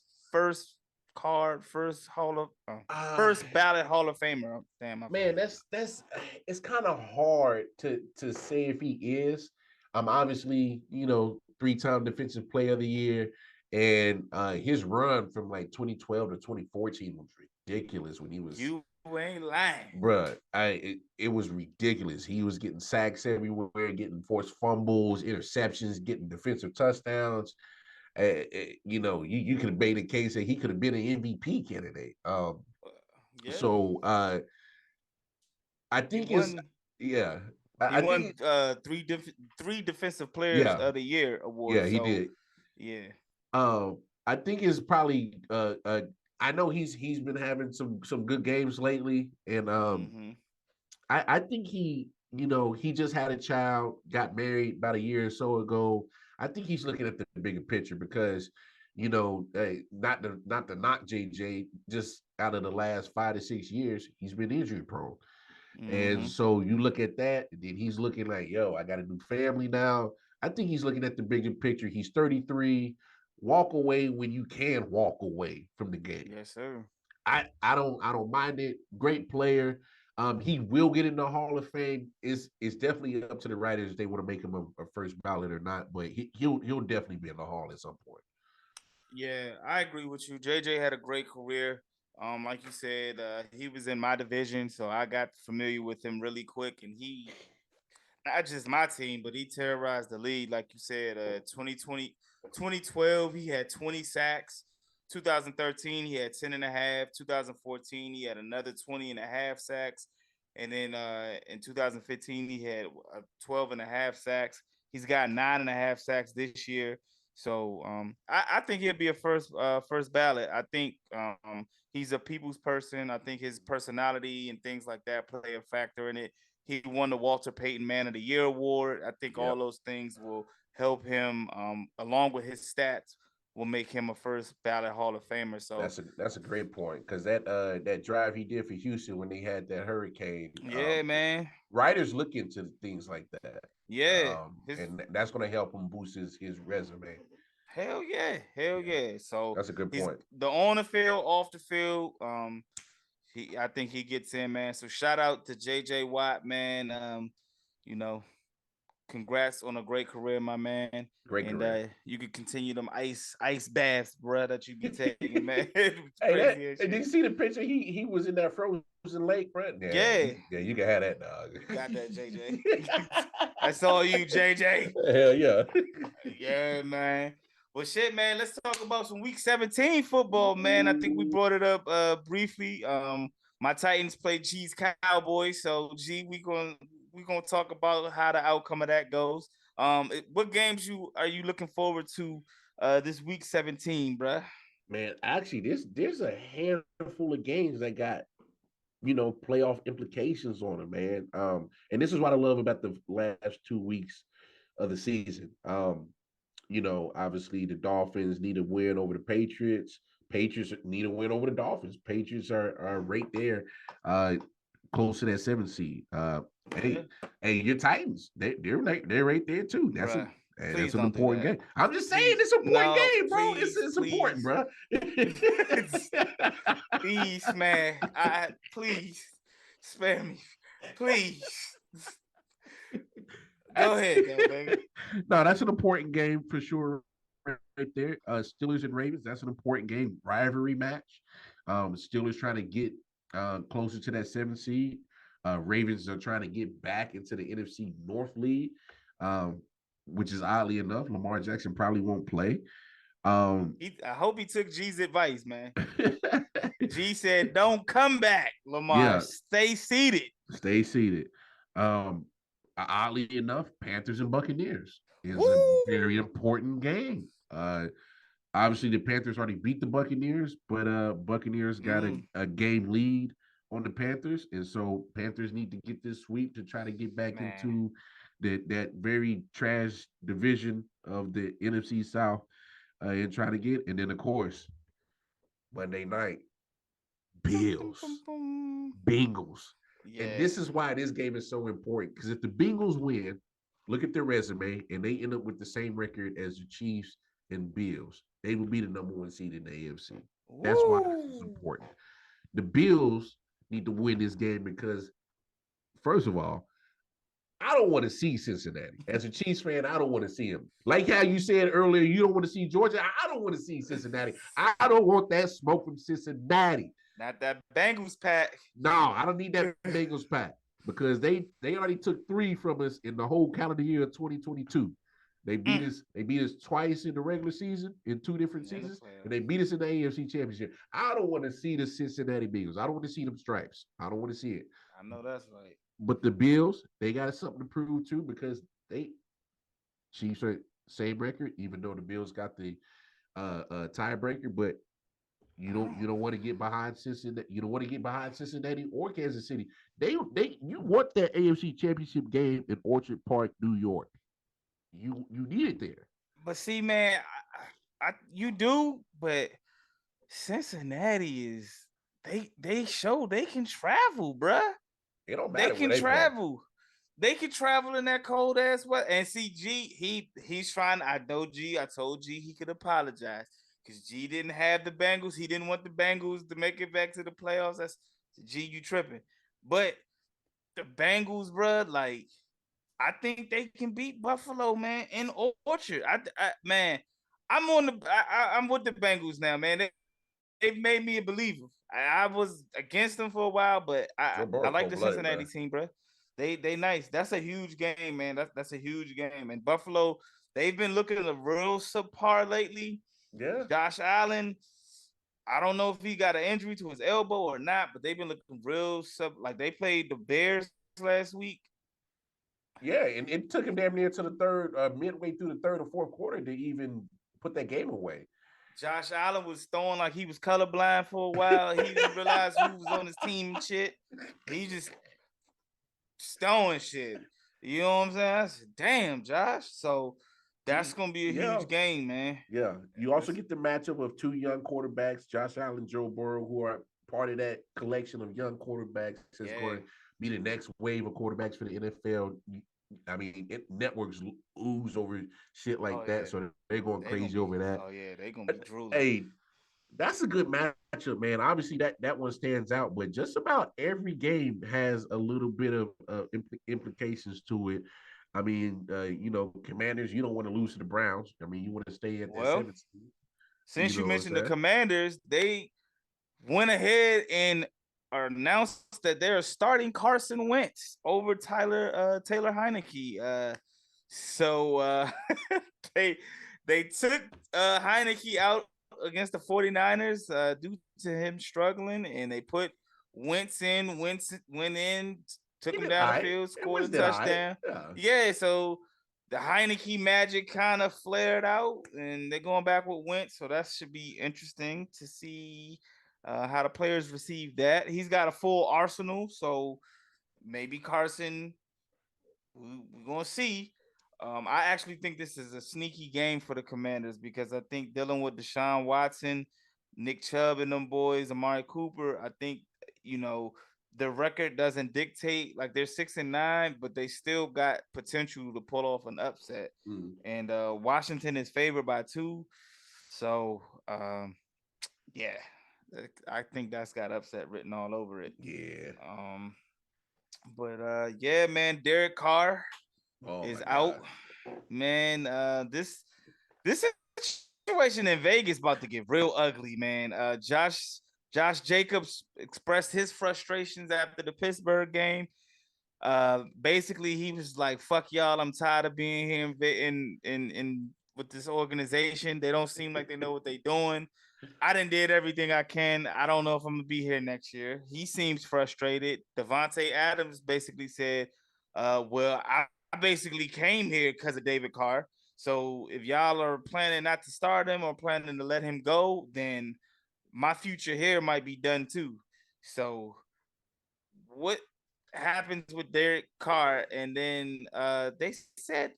ballot Hall of Famer? Damn,
man, it's kind of hard to say if he is. Obviously, 3-time Defensive Player of the Year, and his run from like 2012 to 2014 was ridiculous. When he was,
you ain't lying,
bruh. It was ridiculous. He was getting sacks everywhere, getting forced fumbles, interceptions, getting defensive touchdowns. You could have made a case that he could have been an MVP candidate. So I think he won
3 defensive players of the year awards.
Yeah, he did.
Yeah.
I think it's probably I know he's been having some good games lately, and I think he just had a child, got married about a year or so ago. I think he's looking at the bigger picture because, not to knock JJ, just out of the last 5 to 6 years, he's been injury prone. And so you look at that, and then he's looking like, I got a new family now. I think he's looking at the bigger picture. He's 33. Walk away when you can walk away from the game.
Yes, sir.
I don't mind it. Great player. He will get in the Hall of Fame. It's definitely up to the writers if they want to make him a first ballot or not, but he'll definitely be in the Hall at some point.
Yeah, I agree with you. JJ had a great career. Like you said, he was in my division, so I got familiar with him really quick, and he not just my team, but he terrorized the league. Like you said, 2012, he had 20 sacks. 2013, he had 10 and a half. 2014, he had another 20 and a half sacks. And then in 2015, he had 12 and a half sacks. He's got 9.5 sacks this year. So I think he'll be a first ballot. I think he's a people's person. I think his personality and things like that play a factor in it. He won the Walter Payton Man of the Year award. I think all those things will help him, along with his stats, will make him a first ballot Hall of Famer. So
that's a great point, because that drive he did for Houston when they had that hurricane.
Yeah, man.
Writers look into things like that.
Yeah,
and that's going to help him boost his resume.
Hell yeah. So
that's a good point.
The on the field, off the field, I think he gets in, man. So shout out to JJ Watt, man. Congrats on a great career, my man.
Great career.
You can continue them ice baths, bro, that you be taking, man.
Hey, did you see the picture? He was in that frozen lake, bro.
Yeah,
you can have that, dog.
Got that, JJ. That's all you, JJ.
Hell yeah.
Yeah, man. Well, shit, man. Let's talk about some Week 17 football, man. I think we brought it up briefly. My Titans play G's Cowboys, so G, we gonna talk about how the outcome of that goes. What games are you looking forward to this Week 17, bruh?
Man, actually, there's a handful of games that got playoff implications on it, man. And this is what I love about the last 2 weeks of the season. Obviously the Dolphins need a win over the Patriots. Patriots need a win over the Dolphins. Patriots are right there, close to that 7th seed. Hey, your Titans, they're right there too. That's an important game. I'm just saying, it's an important game, bro. It's important, bro.
Please, man. Please spare me, please. Go ahead, baby.
No, that's an important game for sure, right there. Steelers and Ravens, that's an important game, rivalry match. Steelers trying to get closer to that 7th seed. Ravens are trying to get back into the NFC North lead, which is oddly enough, Lamar Jackson probably won't play.
I hope he took G's advice, man. G said, "Don't come back, Lamar. Yeah. Stay seated."
Stay seated. Oddly enough, Panthers and Buccaneers is a very important game. Obviously, the Panthers already beat the Buccaneers, but Buccaneers got a game lead on the Panthers, and so Panthers need to get this sweep to try to get back into that very trash division of the NFC South, and try to get. And then, of course, Monday night, Bills, Bengals. Yeah. And this is why this game is so important, because if the Bengals win, look at their resume, and they end up with the same record as the Chiefs and Bills, they will be the number 1 seed in the AFC. That's why this is important. The Bills need to win this game because, first of all, I don't want to see Cincinnati. As a Chiefs fan, I don't want to see them. Like how you said earlier, you don't want to see Georgia. I don't want to see Cincinnati. I don't want that smoke from Cincinnati.
Not that Bengals pack.
No, I don't need that Bengals pack, because they already took 3 from us in the whole calendar year of 2022. They beat us. They beat us twice in the regular season, in 2 different seasons, and they beat us in the AFC Championship. I don't want to see the Cincinnati Bengals. I don't want to see them stripes. I don't want to see it.
I know that's right.
But the Bills, they got something to prove too, because Chiefs are same record, even though the Bills got the tiebreaker. But you don't want to get behind Cincinnati. You don't want to get behind Cincinnati or Kansas City. You want that AFC Championship game in Orchard Park, New York. You need it there.
But see, man, you do, but Cincinnati is they show they can travel, bruh.
It don't matter.
They can travel. They can travel in that cold ass weather. And see, G, he's trying. I know G. I told G he could apologize, because G didn't have the Bengals. He didn't want the Bengals to make it back to the playoffs. That's G, you tripping. But the Bengals, bruh, like, I think they can beat Buffalo, man, in Orchard. Man, I'm with the Bengals now, man. They've made me a believer. I was against them for a while, but I like the Cincinnati team, bro. They nice. That's a huge game, man. That's a huge game. And Buffalo, they've been looking a real subpar lately.
Yeah.
Josh Allen, I don't know if he got an injury to his elbow or not, but they've been looking real like they played the Bears last week.
Yeah, and it took him damn near to the third, midway through the third or fourth quarter to even put that game away.
Josh Allen was throwing like he was colorblind for a while. He didn't realize who was on his team and shit. He just throwing shit. You know what I'm saying? I said, damn, Josh. So that's gonna be a huge game, man.
Yeah. You also get the matchup of two young quarterbacks, Josh Allen, Joe Burrow, who are part of that collection of young quarterbacks that's going to be the next wave of quarterbacks for the NFL. I mean, networks ooze over shit like that, so they're going crazy over that.
Oh yeah, they're gonna be drooling.
Hey, that's a good matchup, man. Obviously, that one stands out, but just about every game has a little bit of implications to it. I mean, Commanders, you don't want to lose to the Browns. I mean, you want to stay at that 7th.
Since you mentioned the Commanders, they went ahead and announced that they're starting Carson Wentz over Taylor Heineke. So they took Heineke out against the 49ers due to him struggling, and they put Wentz in. Wentz went in, took him down the field, scored a touchdown. Yeah, so the Heineke magic kind of flared out, and they're going back with Wentz, so that should be interesting to see how the players receive that. He's got a full arsenal, so maybe Carson, we're going to see. I actually think this is a sneaky game for the Commanders because I think dealing with Deshaun Watson, Nick Chubb and them boys, Amari Cooper, I think, the record doesn't dictate. Like, they're 6-9, but they still got potential to pull off an upset. And Washington is favored by 2. So, yeah, I think that's got upset written all over it.
Yeah.
But yeah, man, Derek Carr is out. Man, this situation in Vegas about to get real ugly, man. Josh Jacobs expressed his frustrations after the Pittsburgh game. Basically, he was like, "Fuck y'all, I'm tired of being here in with this organization. They don't seem like they know what they're doing. I done did everything I can. I don't know if I'm gonna be here next year." He seems frustrated. Devontae Adams basically said, well, I basically came here because of David Carr. So if y'all are planning not to start him or planning to let him go, then my future here might be done too. So what happens with Derek Carr? And then they said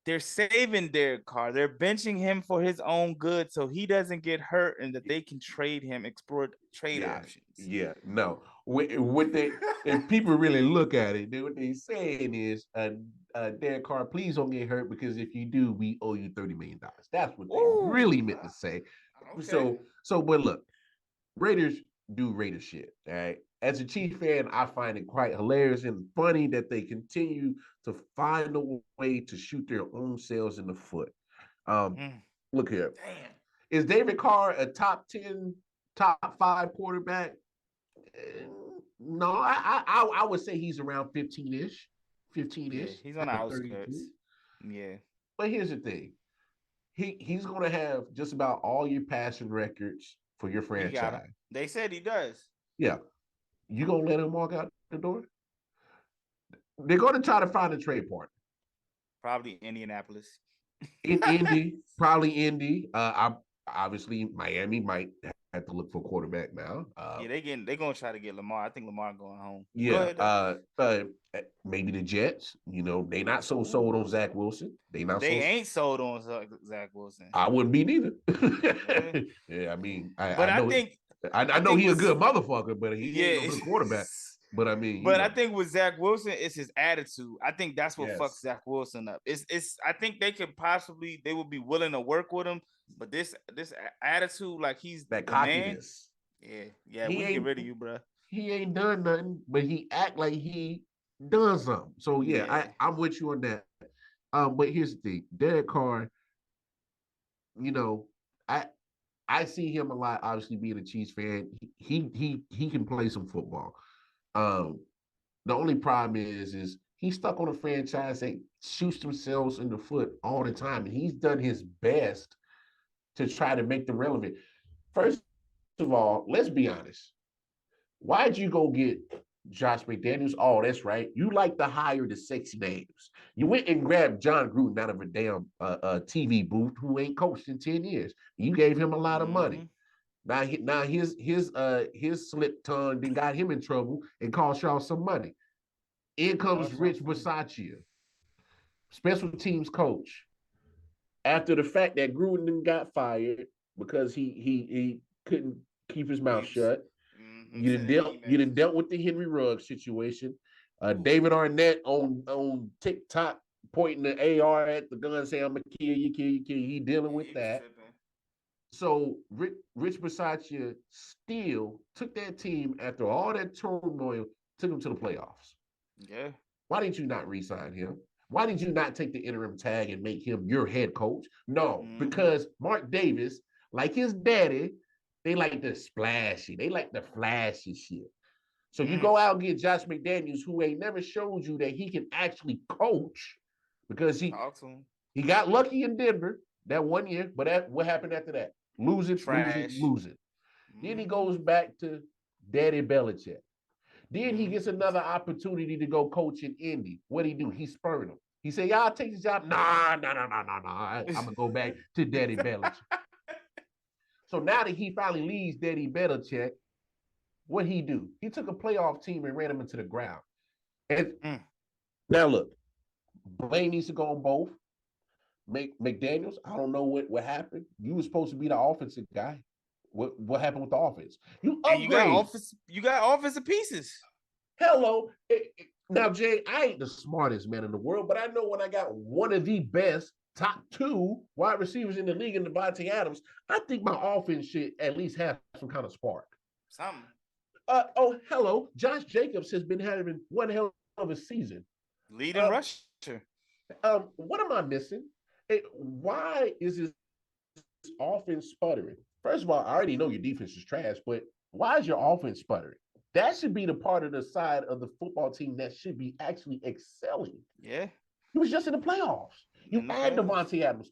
they're saving Derek Carr. They're benching him for his own good so he doesn't get hurt and that they can trade him, explore trade options.
Yeah, no. What they, if people really look at it, what they're saying is, Derek Carr, please don't get hurt because if you do, we owe you $30 million. That's what they really meant to say. Okay. So, but look, Raiders do Raider shit, all right? As a Chiefs fan, I find it quite hilarious and funny that they continue to find a way to shoot their own selves in the foot. Look here. Damn. Is David Carr a top 10, top 5 quarterback? No, I would say he's around 15-ish. 15-ish.
Yeah, he's on the outskirts. Yeah.
But here's the thing. He's going to have just about all your passing records for your franchise.
They said he does.
Yeah. You gonna let him walk out the door? They're going to try to find a trade partner.
Probably Indianapolis.
In Indy, probably Indy. Obviously Miami might have to look for a quarterback now.
They're gonna try to get Lamar. I think Lamar going home.
Yeah. Maybe the Jets. They not so sold on Zach Wilson. They
ain't sold on Zach Wilson.
I wouldn't be neither. Yeah, I mean, I know he's a good motherfucker, but he ain't no good quarterback. But I mean,
I think with Zach Wilson, it's his attitude. I think that's what fucks Zach Wilson up. I think they would be willing to work with him, but this attitude, like he's
that cockiness.
Yeah, we get rid of you, bro.
He ain't done nothing, but he act like he done something. So I'm with you on that. But here's the thing, Derek Carr. I see him a lot. Obviously, being a Chiefs fan, he can play some football. The only problem is he's stuck on a franchise that shoots themselves in the foot all the time, and he's done his best to try to make them relevant. First of all, let's be honest. Why'd you go get Josh McDaniels? Oh, that's right. You like to hire the sexy names. You went and grabbed John Gruden out of a damn TV booth who ain't coached in 10 years. You gave him a lot of money. Now his slip tongue then got him in trouble and cost y'all some money. In comes Rich Bisaccia, special teams coach. After the fact that Gruden got fired because he couldn't keep his mouth shut. You done dealt with the Henry Ruggs situation. David Arnett on TikTok pointing the AR at the gun saying, I'm gonna kill you. He dealing with that. So Rich Bisaccia still took that team after all that turmoil, took him to the playoffs.
Yeah.
Why didn't you not re-sign him? Why did you not take the interim tag and make him your head coach? No, because Mark Davis, like his daddy, they like the splashy. They like the flashy shit. So you go out and get Josh McDaniels, who ain't never showed you that he can actually coach, because he got lucky in Denver that one year, but what happened after that? Losing. Then he goes back to Daddy Belichick. Then he gets another opportunity to go coach in Indy. What'd he do? He spurned him. He said, y'all take the job. Nah. I'm going to go back to Daddy Belichick. So now that he finally leaves Daddy Belichick, what'd he do? He took a playoff team and ran them into the ground. And now look, blame needs to go on both. McDaniels, I don't know what happened. You were supposed to be the offensive guy. What happened with the offense? You
got offensive pieces.
Hello. Now, Jay, I ain't the smartest man in the world, but I know when I got one of the best top 2 wide receivers in the league in Devontae Adams, I think my offense should at least have some kind of spark.
Something.
Hello. Josh Jacobs has been having one hell of a season.
Leading rusher.
What am I missing? Why is this offense sputtering? First of all, I already know your defense is trash, but why is your offense sputtering? That should be the part of the side of the football team that should be actually excelling.
Yeah.
He was just in the playoffs. You add Devontae Adams.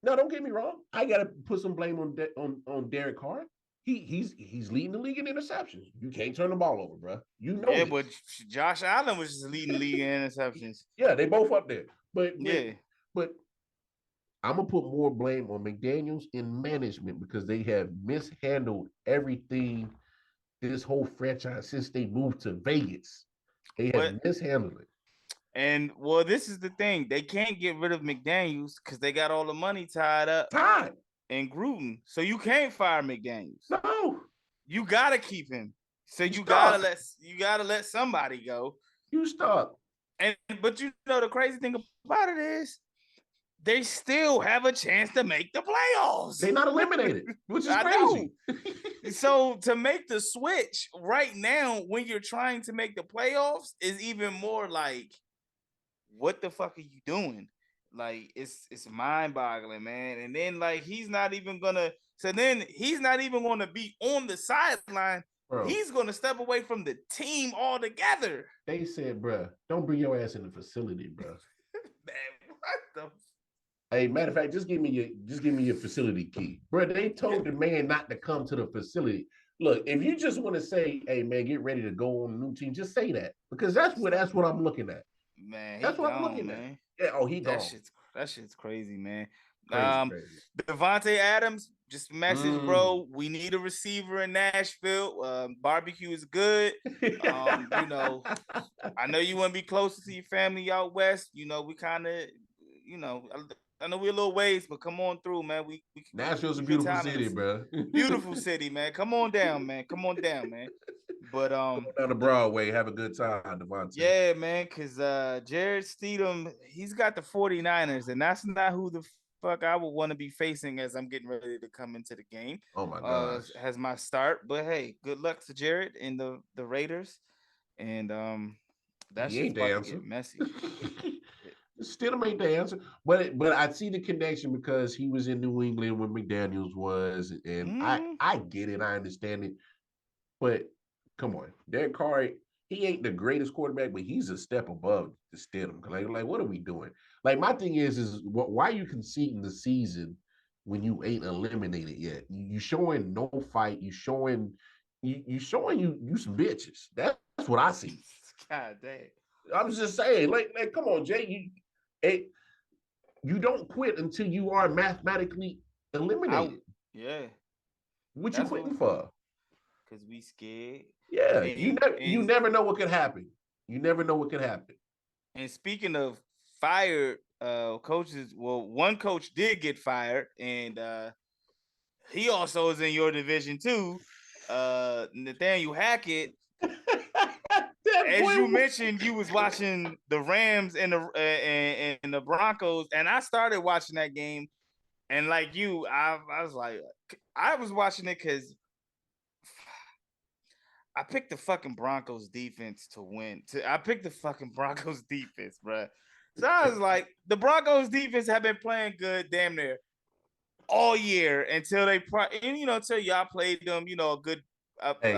Now, don't get me wrong. I got to put some blame on Derek Carr. He's leading the league in interceptions. You can't turn the ball over, bro. You know.
Yeah, but Josh Allen was just leading the league in interceptions.
Yeah, they both up there. But I'm going to put more blame on McDaniels in management because they have mishandled everything, this whole franchise, since they moved to Vegas. They have mishandled it.
And, well, this is the thing. They can't get rid of McDaniels because they got all the money tied up in Gruden. So you can't fire McDaniels.
No.
You got to keep him. So you gotta let somebody go.
You stuck.
But you know the crazy thing about it is they still have a chance to make the playoffs.
They're not eliminated, which is crazy.
So to make the switch right now when you're trying to make the playoffs is even more like, what the fuck are you doing? Like it's mind-boggling, man. And then like he's not even gonna be on the sideline. Bro, he's gonna step away from the team altogether.
They said, bro, don't bring your ass in the facility, bro.
Man, what the?
Hey, matter of fact, just give me your facility key, bro. They told the man not to come to the facility. Look, if you just want to say, "Hey, man, get ready to go on a new team," just say that because that's what I'm looking at.
Man,
that's what I'm looking at. Yeah, he gone.
That shit's crazy, man.
Crazy.
Devontae Adams, just message, bro. We need a receiver in Nashville. Barbecue is good. You know, I know you want to be closer to your family out west. You know, we kind of, you know, I know we're a little ways, but come on through, man.
Nashville's a beautiful city, bro.
Beautiful city, man. Come on down, man. But
go down to Broadway, have a good time, Devontae.
Yeah, man, because Jared Stidham, he's got the 49ers, and that's not who the fuck I would want to be facing as I'm getting ready to come into the game.
Oh my gosh.
Has my start. But hey, good luck to Jared and the Raiders. And that's just about to get messy.
Stidham ain't the answer. But I see the connection because he was in New England when McDaniels was, and I get it, I understand it. But come on, Derek Carr, he ain't the greatest quarterback, but he's a step above the Stidham. Like, what are we doing? Like, my thing is why are you conceding the season when you ain't eliminated yet. You showing no fight. You showing you some bitches. That's what I see.
God damn.
I'm just saying, like come on, Jay. You don't quit until you are mathematically eliminated.
Yeah.
What you quitting for?
Because we scared.
Yeah, you never know what could happen. You never know what could happen.
And speaking of fired coaches, well, one coach did get fired, and he also is in your division too. Nathaniel Hackett. As you mentioned, you was watching the Rams and the Broncos, and I started watching that game. And like you, I was like, I was watching it because I picked the fucking Broncos defense to win. I picked the fucking Broncos defense, bro. So I was like, the Broncos defense have been playing good damn near all year until until y'all played them, a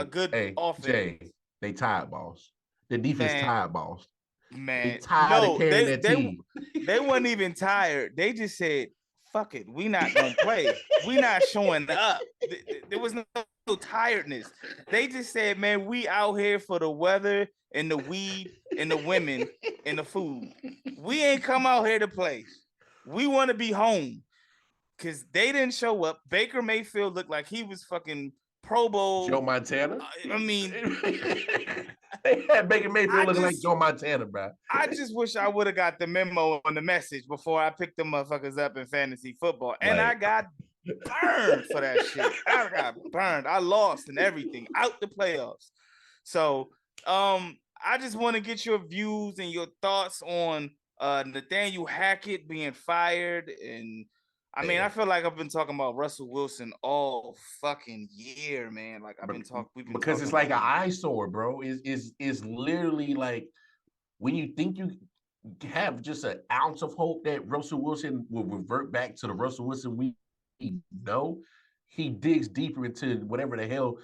good offense.
Jay, they tired balls. The defense tired balls.
Man,
they tired of carrying that team.
They wasn't even tired. They just said, fuck it, we not gonna play. We not showing up. There was no tiredness. They just said, man, we out here for the weather and the weed and the women and the food. We ain't come out here to play. We want to be home. Because they didn't show up. Baker Mayfield looked like he was fucking Pro Bowl.
Joe Montana?
I mean,
they had Baker Mayfield looking like Joe Montana, bro.
I just wish I would have got the memo on the message before I picked them motherfuckers up in fantasy football. And I got burned for that shit. I got burned. I lost and everything out the playoffs. So I just want to get your views and your thoughts on Nathaniel Hackett being fired. And I mean, I feel like I've been talking about Russell Wilson all fucking year, man. Like we've been
because it's like an eyesore, bro. Is literally like when you think you have just an ounce of hope that Russell Wilson will revert back to the Russell Wilson we know, he digs deeper into whatever the hell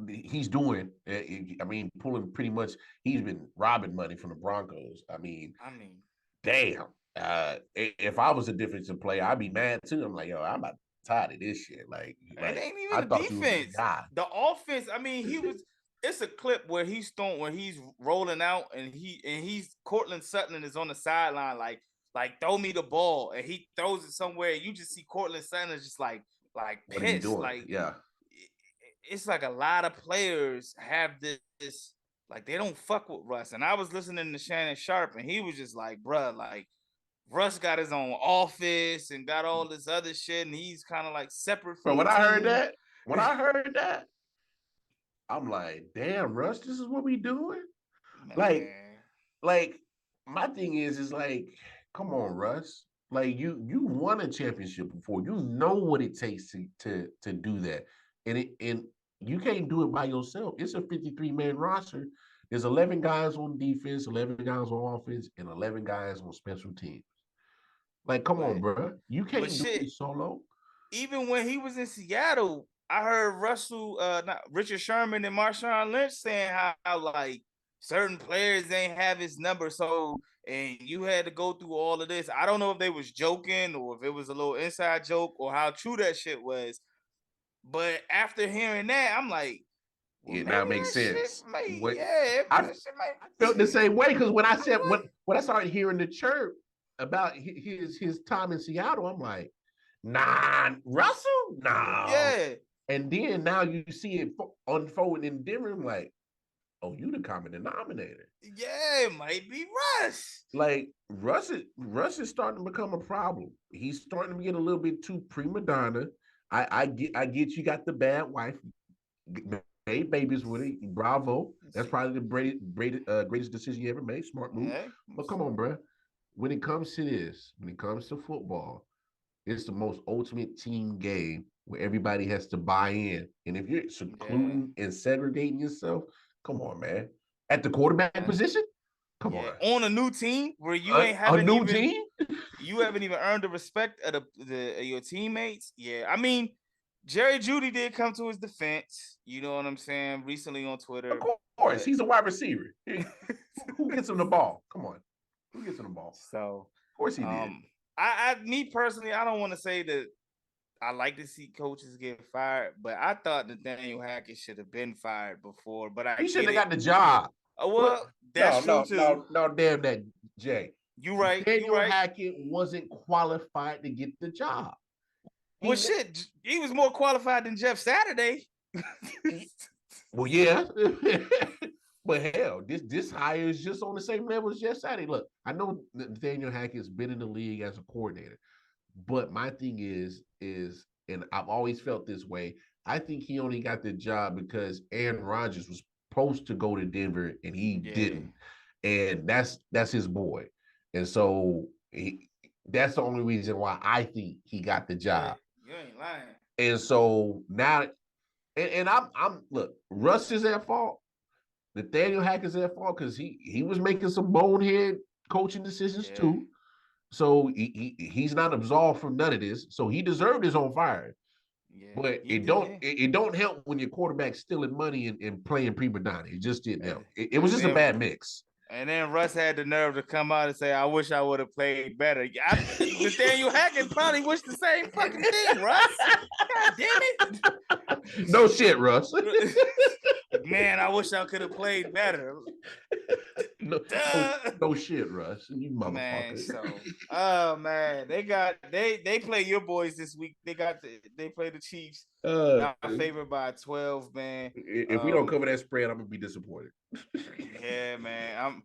he's doing. I mean, pulling pretty much, he's been robbing money from the Broncos. I mean, damn. If I was a defensive player, I'd be mad too. I'm like, yo, I'm about tired of this shit. Like
it ain't even the defense. The offense. I mean, it's a clip where he's rolling out and he's Cortland Sutton is on the sideline, like throw me the ball, and he throws it somewhere. And you just see Cortland Sutton is just like pissed. Like, yeah, it's like a lot of players have this like they don't fuck with Russ. And I was listening to Shannon Sharp, and he was just like, bruh, like Russ got his own office and got all this other shit, and he's kind of like separate from.
But when I heard that, I'm like, damn, Russ, this is what we doing? Man. Like my thing is like, come on, Russ. Like you won a championship before. You know what it takes to do that. And you can't do it by yourself. It's a 53-man roster. There's 11 guys on defense, 11 guys on offense, and 11 guys on special teams. Like, come on, bro. You can't do it solo.
Even when he was in Seattle, I heard Richard Sherman and Marshawn Lynch saying how like certain players ain't have his number, and you had to go through all of this. I don't know if they was joking or if it was a little inside joke or how true that shit was. But after hearing that, I'm like,
well, it now makes sense. I felt the same way because when I said when I started hearing the chirp about his time in Seattle, I'm like, nah, Russell, nah.
Yeah.
And then now you see it unfolding in Denver. I'm like, oh, you the common denominator.
Yeah, it might be Russ.
Like Russ is starting to become a problem. He's starting to get a little bit too prima donna. I get you got the bad wife, made babies with it. Bravo. That's probably the greatest decision you ever made. Smart move. Yeah. But come on, bro. When it comes to this, when it comes to football, it's the most ultimate team game where everybody has to buy in. And if you're secluding and segregating yourself, come on, man. At the quarterback position, come on.
On a new team where you you haven't even earned the respect of your teammates. Yeah, I mean, Jerry Jeudy did come to his defense. You know what I'm saying? Recently on Twitter.
Of course, he's a wide receiver. Who gets him the ball? Come on. Who gets him the ball?
So,
of course he did.
Me personally, I don't want to say that I like to see coaches get fired, but I thought Nathaniel Hackett should have been fired before. But I
He shouldn't
get
have
it.
got the job.
Well, that's true too.
No, damn that, Jay.
You right.
Nathaniel Hackett wasn't qualified to get the job.
Well, shit, he was more qualified than Jeff Saturday.
Well, yeah. But hell, this hire is just on the same level as Jeff Saturday. Look, I know Nathaniel Hackett's been in the league as a coordinator, but my thing is, and I've always felt this way. I think he only got the job because Aaron Rodgers was supposed to go to Denver and he didn't, and that's his boy, and so that's the only reason why I think he got the job.
You ain't lying.
And so now, and I'm look, Russ is at fault. Nathaniel Hackett's at fault because he was making some bonehead coaching decisions too. So he's not absolved from none of this. So he deserved his own fire. Yeah, but it don't help when your quarterback's stealing money and playing prima donna. It just didn't help. It was just a bad mix.
And then Russ had the nerve to come out and say, "I wish I would have played better." Nathaniel Hackett probably wished the same fucking thing, Russ. God damn it!
No shit, Russ.
Man, I wish I could have played better.
No shit, Russ. You motherfucker.
Man, oh man, they play your boys this week. They play the Chiefs. Not favored by 12, man.
If we don't cover that spread, I'm gonna be disappointed.
Yeah, man.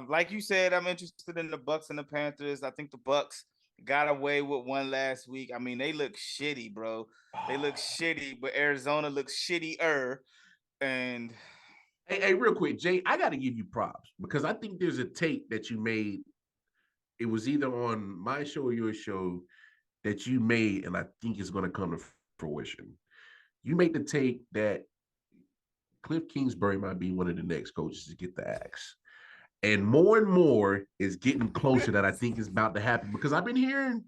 Like you said, I'm interested in the Bucks and the Panthers. I think the Bucks got away with one last week. I mean, they look shitty, bro. They look shitty, but Arizona looks shittier. And
hey, real quick, Jay, I got to give you props because I think there's a tape that you made. It was either on my show or your show that you made, and I think it's going to come to fruition. You made the tape that Cliff Kingsbury might be one of the next coaches to get the axe. And more is getting closer that I think is about to happen because I've been hearing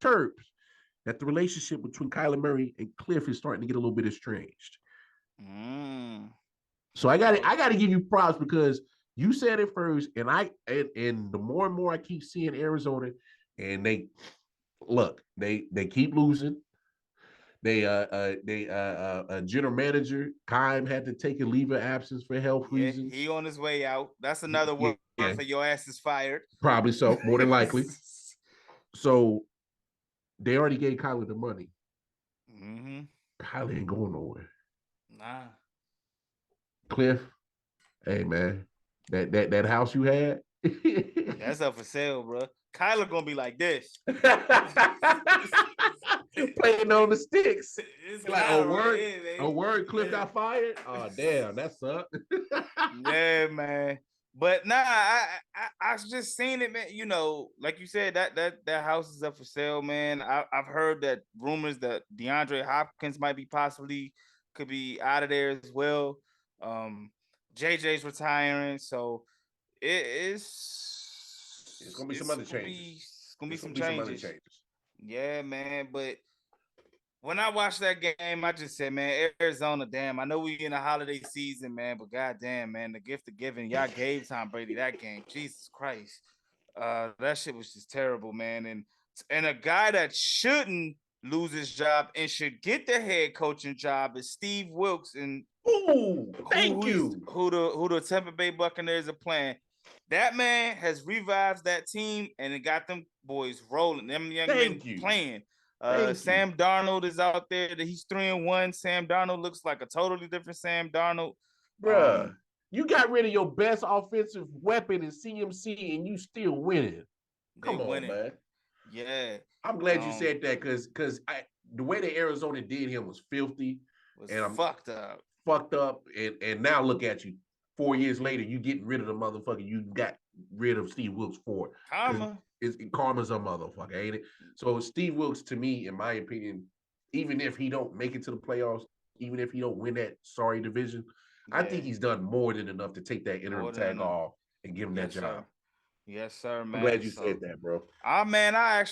chirps that the relationship between Kyler Murray and Cliff is starting to get a little bit estranged. So I got to give you props because you said it first, and the more and more I keep seeing Arizona, and they keep losing. They general manager Kime had to take a leave of absence for health reasons.
He on his way out. That's another one for your ass is fired.
Probably so, more than likely. So they already gave Kyler the money. Kyler ain't going nowhere.
Nah.
Cliff, hey man, that house you had,
that's up for sale, bro. Kyler gonna be like this.
Playing on the sticks.
It's
like a word Cliff got fired. Oh damn, that sucked.
Yeah, man. But nah, I just seen it, man. You know, like you said, that house is up for sale, man. I've heard that rumors that DeAndre Hopkins might be could be out of there as well. JJ's retiring, so it's
gonna be some other changes.
It's gonna be some changes. Yeah, man. But when I watched that game, I just said, man, Arizona, damn. I know we in a holiday season, man, but goddamn, man, the gift of giving, y'all gave Tom Brady that game. Jesus Christ, that shit was just terrible, man. And a guy that shouldn't lose his job and should get the head coaching job is Steve Wilkes, and
who the
Tampa Bay Buccaneers are playing. That man has revived that team and it got them boys rolling. Them young men playing. Sam Darnold is out there. He's 3-1. Sam Darnold looks like a totally different Sam Darnold.
Bruh, you got rid of your best offensive weapon in CMC and you still winning. Come on, man.
Yeah.
I'm glad you said that because the way that Arizona did him was filthy.
I'm fucked up.
And now look at you. 4 years later, you getting rid of the motherfucker you got rid of Steve Wilkes for. Karma's a motherfucker, ain't it? So Steve Wilkes, to me, in my opinion, even if he don't make it to the playoffs, even if he don't win that sorry division, I think he's done more than enough to take that interim tag off and give him that job.
Sir. Yes, sir, man.
I'm glad you said that, bro.
Man, I'll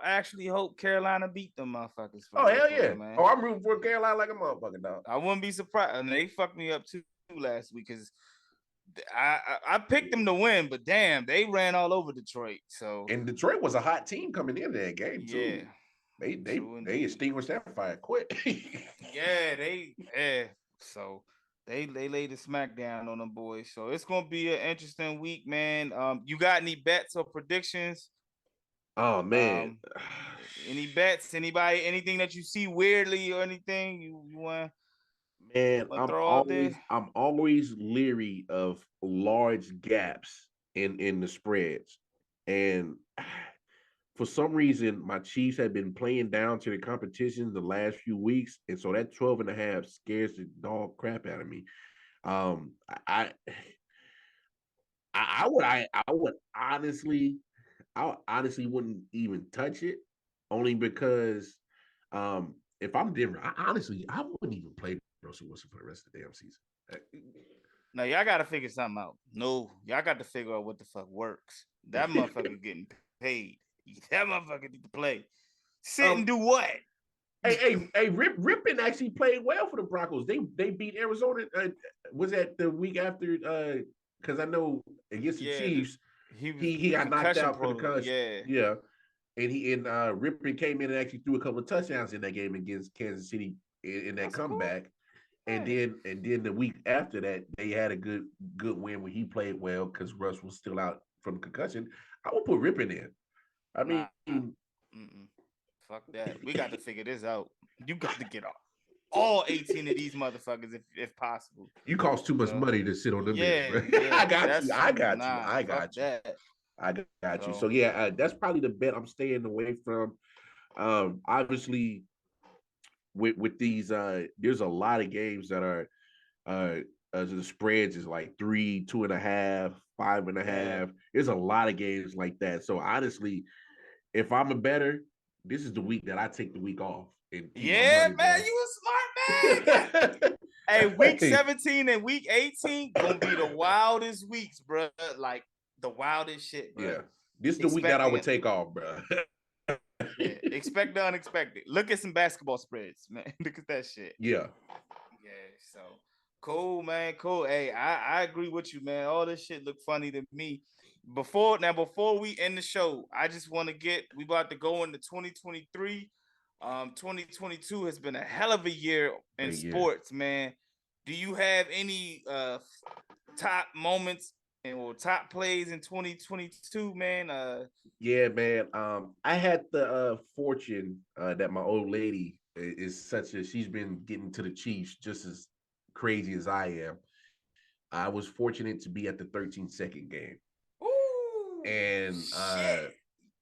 actually hope Carolina beat them motherfuckers.
Oh, hell yeah. Man. Oh, I'm rooting for Carolina like a motherfucker, dog.
I wouldn't be surprised. And they fucked me up too last week because I picked them to win, but damn, they ran all over Detroit. So
and Detroit was a hot team coming into that game too.
yeah,
They extinguished that fire quick.
yeah. So they laid the smackdown on them boys. So it's gonna be an interesting week, man. You got any bets or predictions?
Oh man.
Any bets? Anybody? Anything that you see weirdly or anything you want?
Man,
Throw out there?
I'm always leery of large gaps in the spreads. And for some reason, my Chiefs have been playing down to the competition the last few weeks. And so that 12.5 scares the dog crap out of me. Um, I I honestly wouldn't even touch it, only because if I'm Denver, I wouldn't even play Russell Wilson for the rest of the damn season.
No, y'all got to figure something out. No, y'all got to figure out what the fuck works. That motherfucker getting paid. That motherfucker need to play. Sit and do what?
Hey, Rippin actually played well for the Broncos. They beat Arizona. Was that the week after? Because I know against the Chiefs, he got knocked out for the concussion. Yeah. And Rippin came in and actually threw a couple of touchdowns in that game against Kansas City in that comeback. Cool. And then the week after that, they had a good win where he played well because Russ was still out from concussion. I would put Rippin in. I mean,
fuck that. We got to figure this out. You got to get all 18 of these motherfuckers if possible.
You cost too much money to sit on the bench, bro.
Yeah,
I got you. So yeah, that's probably the bet I'm staying away from. Obviously, with these, there's a lot of games that are the spreads is like 3, 2.5, 5.5. There's a lot of games like that. So honestly, if I'm a bettor, this is the week that I take the week off. And
man, you a smart man. Hey, week 17 and week 18 gonna be the wildest weeks, bro. Like the wildest shit, bro.
Yeah, this is the week that I would take off, bro.
Yeah, expect the unexpected. Look at some basketball spreads, man. Look at that shit.
Yeah.
So cool, man. Cool. Hey, I agree with you, man. All this shit look funny to me. Before we end the show, I just want to we about to go into 2023. 2022 has been a hell of a year in sports, man. Do you have any top moments or top plays in 2022, man?
Yeah, man. I had the fortune that my old lady is she's been getting to the Chiefs just as crazy as I am. I was fortunate to be at the 13-second game. Ooh, and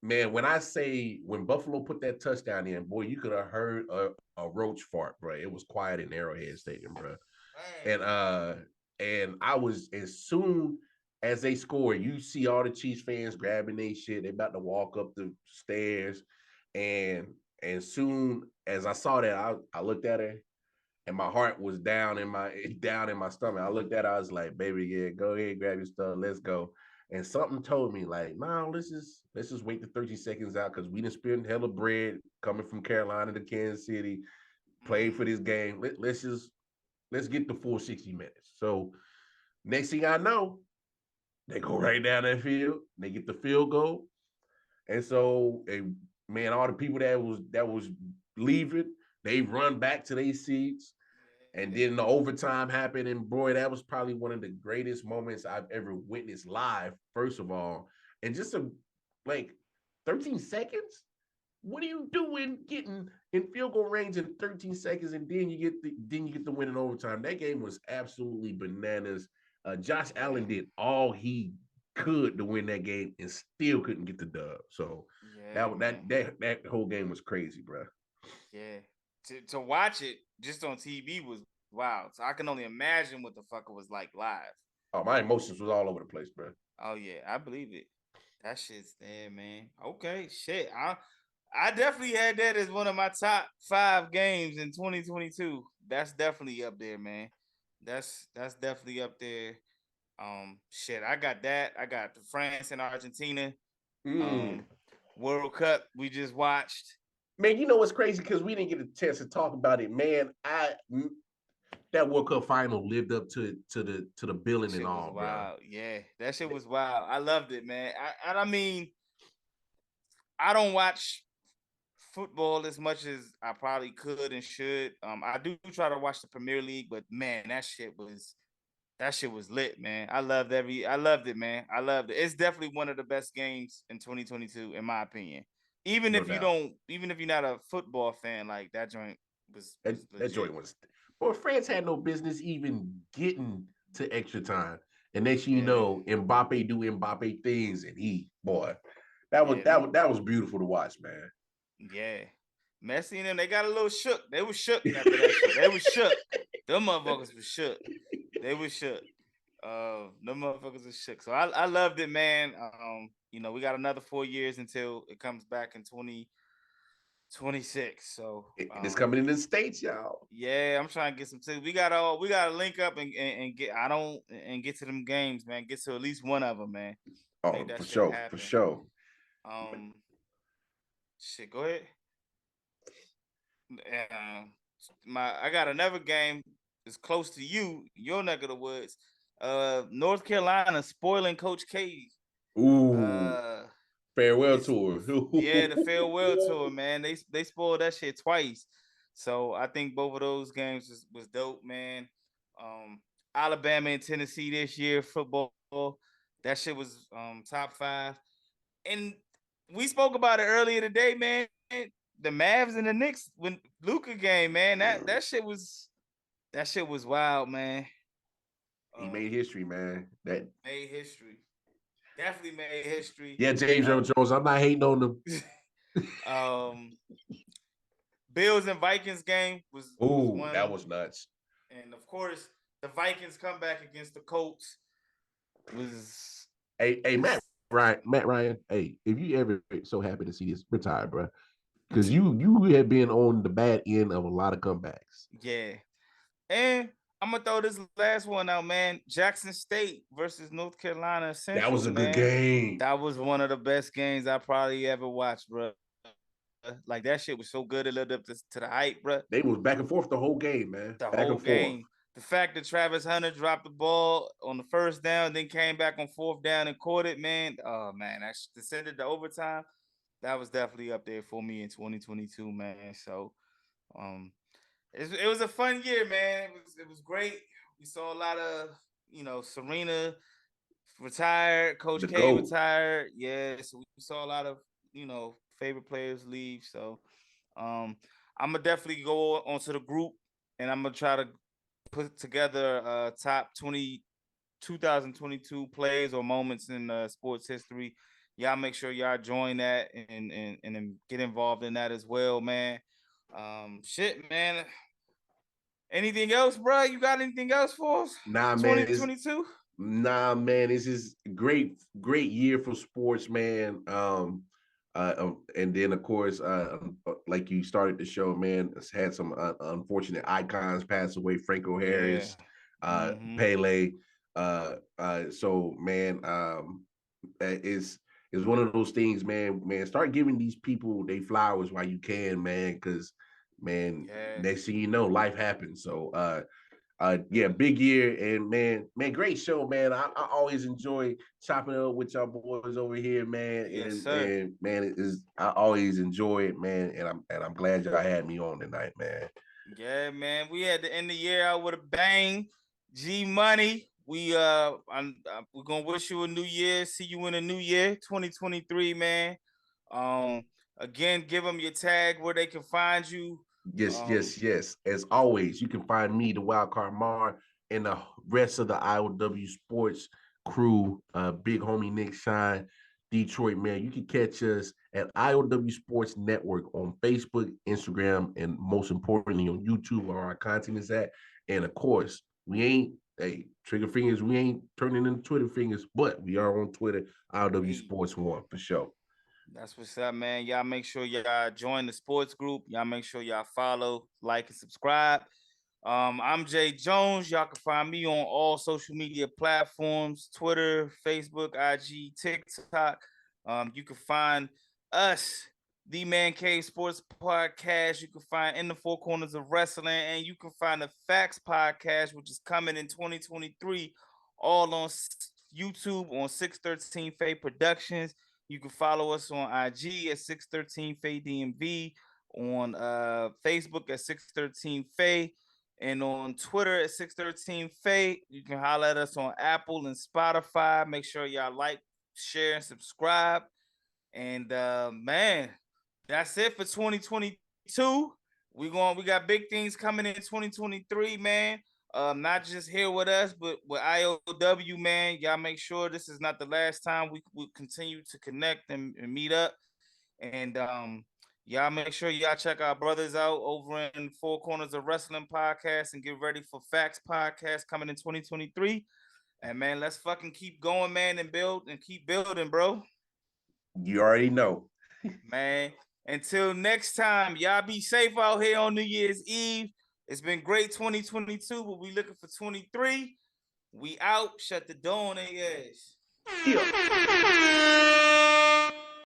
man, when Buffalo put that touchdown in, boy, you could have heard a roach fart, bro. It was quiet in Arrowhead Stadium, bro. And I was, as soon as they scored, you see all the Chiefs fans grabbing their shit. They about to walk up the stairs, and soon as I saw that, I looked at her, and my heart was down in my stomach. I looked at her, I was like, "Baby, yeah, go ahead, grab your stuff, let's go." And something told me, like, no, let's just wait the 30 seconds out, because we done spent hella bread coming from Carolina to Kansas City, played for this game. Let's get the full 60 minutes. So next thing I know, they go right down that field, they get the field goal. And so, man, all the people that was leaving, they run back to their seats. And then the overtime happened, and boy, that was probably one of the greatest moments I've ever witnessed live, first of all. And just 13 seconds? What are you doing getting in field goal range in 13 seconds, and then you get the win in overtime? That game was absolutely bananas. Josh Allen did all he could to win that game and still couldn't get the dub. So that whole game was crazy, bro.
Yeah. To watch it just on TV was wild. So I can only imagine what the fuck it was like live.
Oh, my emotions was all over the place, bro.
Oh yeah, I believe it. That shit's there, man. Okay, shit. I definitely had that as one of my top 5 games in 2022. That's definitely up there, man. That's definitely up there. Shit, I got that. I got the France and Argentina World Cup we just watched.
Man, you know what's crazy? Because we didn't get a chance to talk about it, man. that World Cup final lived up to the billing and
Shit was
all, bro.
wild. Yeah, that shit was wild. I loved it, man. I mean, I don't watch football as much as I probably could and should. I do try to watch the Premier League, but man, that shit was lit, man. I loved it, man. I loved it. It's definitely one of the best games in 2022, in my opinion. Even
No
if you
doubt.
even if you're not a football fan, like that joint was
That joint was. Well, France had no business even getting to extra time, and next thing you know, Mbappe do Mbappe things, and that was beautiful to watch, man.
Yeah. Messi and them, they got a little shook. They was shook after that shit. They was shook. Them motherfuckers was shook. They was shook. Them motherfuckers was shook. So I loved it, man. We got another 4 years until it comes back in 2026. So
it's coming in the States, y'all.
Yeah, I'm trying to get some tickets. We gotta link up and get to them games, man. Get to at least one of them, man.
Oh, for sure, happen. For sure.
Shit, go ahead. I got another game that's close to you, your neck of the woods. North Carolina spoiling Coach K.
Farewell tour.
Yeah, the farewell tour, man. They spoiled that shit twice. So I think both of those games was dope, man. Alabama and Tennessee this year, football. That shit was top 5. And we spoke about it earlier today, man. The Mavs and the Knicks when Luka game, man. That shit was wild, man.
He made history, man. That
made history. Definitely made history.
Yeah, James Jones. I'm not hating on them.
Bills and Vikings game was one.
That was nuts.
And of course, the Vikings comeback against the Colts was.
Hey, Matt Ryan. Hey, if you ever so happy to see this, retire, bro, because you have been on the bad end of a lot of comebacks.
Yeah, and I'm gonna throw this last one out, man. Jackson State versus North Carolina Central.
That was a good game.
That was one of the best games I probably ever watched, bro. Like that shit was so good. It lived up to the hype, bro.
They was back and forth the whole game, man.
The
back
whole
and
game.
Forth.
The fact that Travis Hunter dropped the ball on the first down, then came back on 4th down and caught it, man. Oh man, that descended to overtime. That was definitely up there for me in 2022, man. So, it was a fun year, man. It was great. We saw a lot of, Serena retired, Coach K retired. Yeah, so we saw a lot of, favorite players leave. So, I'm gonna definitely go onto the group and I'm gonna try to put together top 2022 plays or moments in sports history. Y'all make sure y'all join that and get involved in that as well, man. Shit, man. Anything else, bro? You got anything else for us?
Nah, 2022? Nah, man. This is great year for sports, man. And then of course, like you started the show, man, it's had some unfortunate icons pass away. Franco Harris, Pele. So man, it's one of those things, man. Start giving these people they flowers while you can, man, because man, next thing you know, life happens. So big year, and man, great show, man. I always enjoy chopping up with y'all boys over here, man. And man, I always enjoy it, man. And I'm glad y'all had me on tonight, man.
Yeah, man. We had to end the year out with a bang. G Money. We're gonna wish you a new year. See you in a new year, 2023, man. Again, give them your tag where they can find you.
Yes. As always, you can find me, the Wildcard Mar, and the rest of the I.O.W.Sports crew, big homie Nick Shine, Detroit, man. You can catch us at I.O.W.Sports Network on Facebook, Instagram, and most importantly on YouTube, where our content is at. And of course, we ain't trigger fingers, we ain't turning into Twitter fingers, but we are on Twitter, I.O.W.Sports 1 for sure.
That's what's up, man. Y'all make sure y'all join the sports group. Y'all make sure y'all follow, like, and subscribe. I'm Jae Jones. Y'all can find me on all social media platforms, Twitter, Facebook, IG, TikTok. You can find us, the ManCave Sports Podcast. You can find In the Four Corners of Wrestling, and you can find the Facts Podcast, which is coming in 2023, all on YouTube on 613 Faye Productions. You can follow us on IG at 613 Faye DMV, on Facebook at 613 Faye, and on Twitter at 613 Faye. You can holler at us on Apple and Spotify. Make sure y'all like, share, and subscribe. And man, that's it for 2022. We got big things coming in 2023, man. Not just here with us, but with I.O.W., man. Y'all make sure this is not the last time we continue to connect and meet up. And y'all make sure y'all check our brothers out over in Four Corners of Wrestling Podcast and get ready for Facts Podcast coming in 2023. And man, let's fucking keep going, man, and build and keep building, bro.
You already know.
Man, until next time, y'all be safe out here on New Year's Eve. It's been great 2022, but we looking for 23. We out. Shut the door on their ass.
Yeah.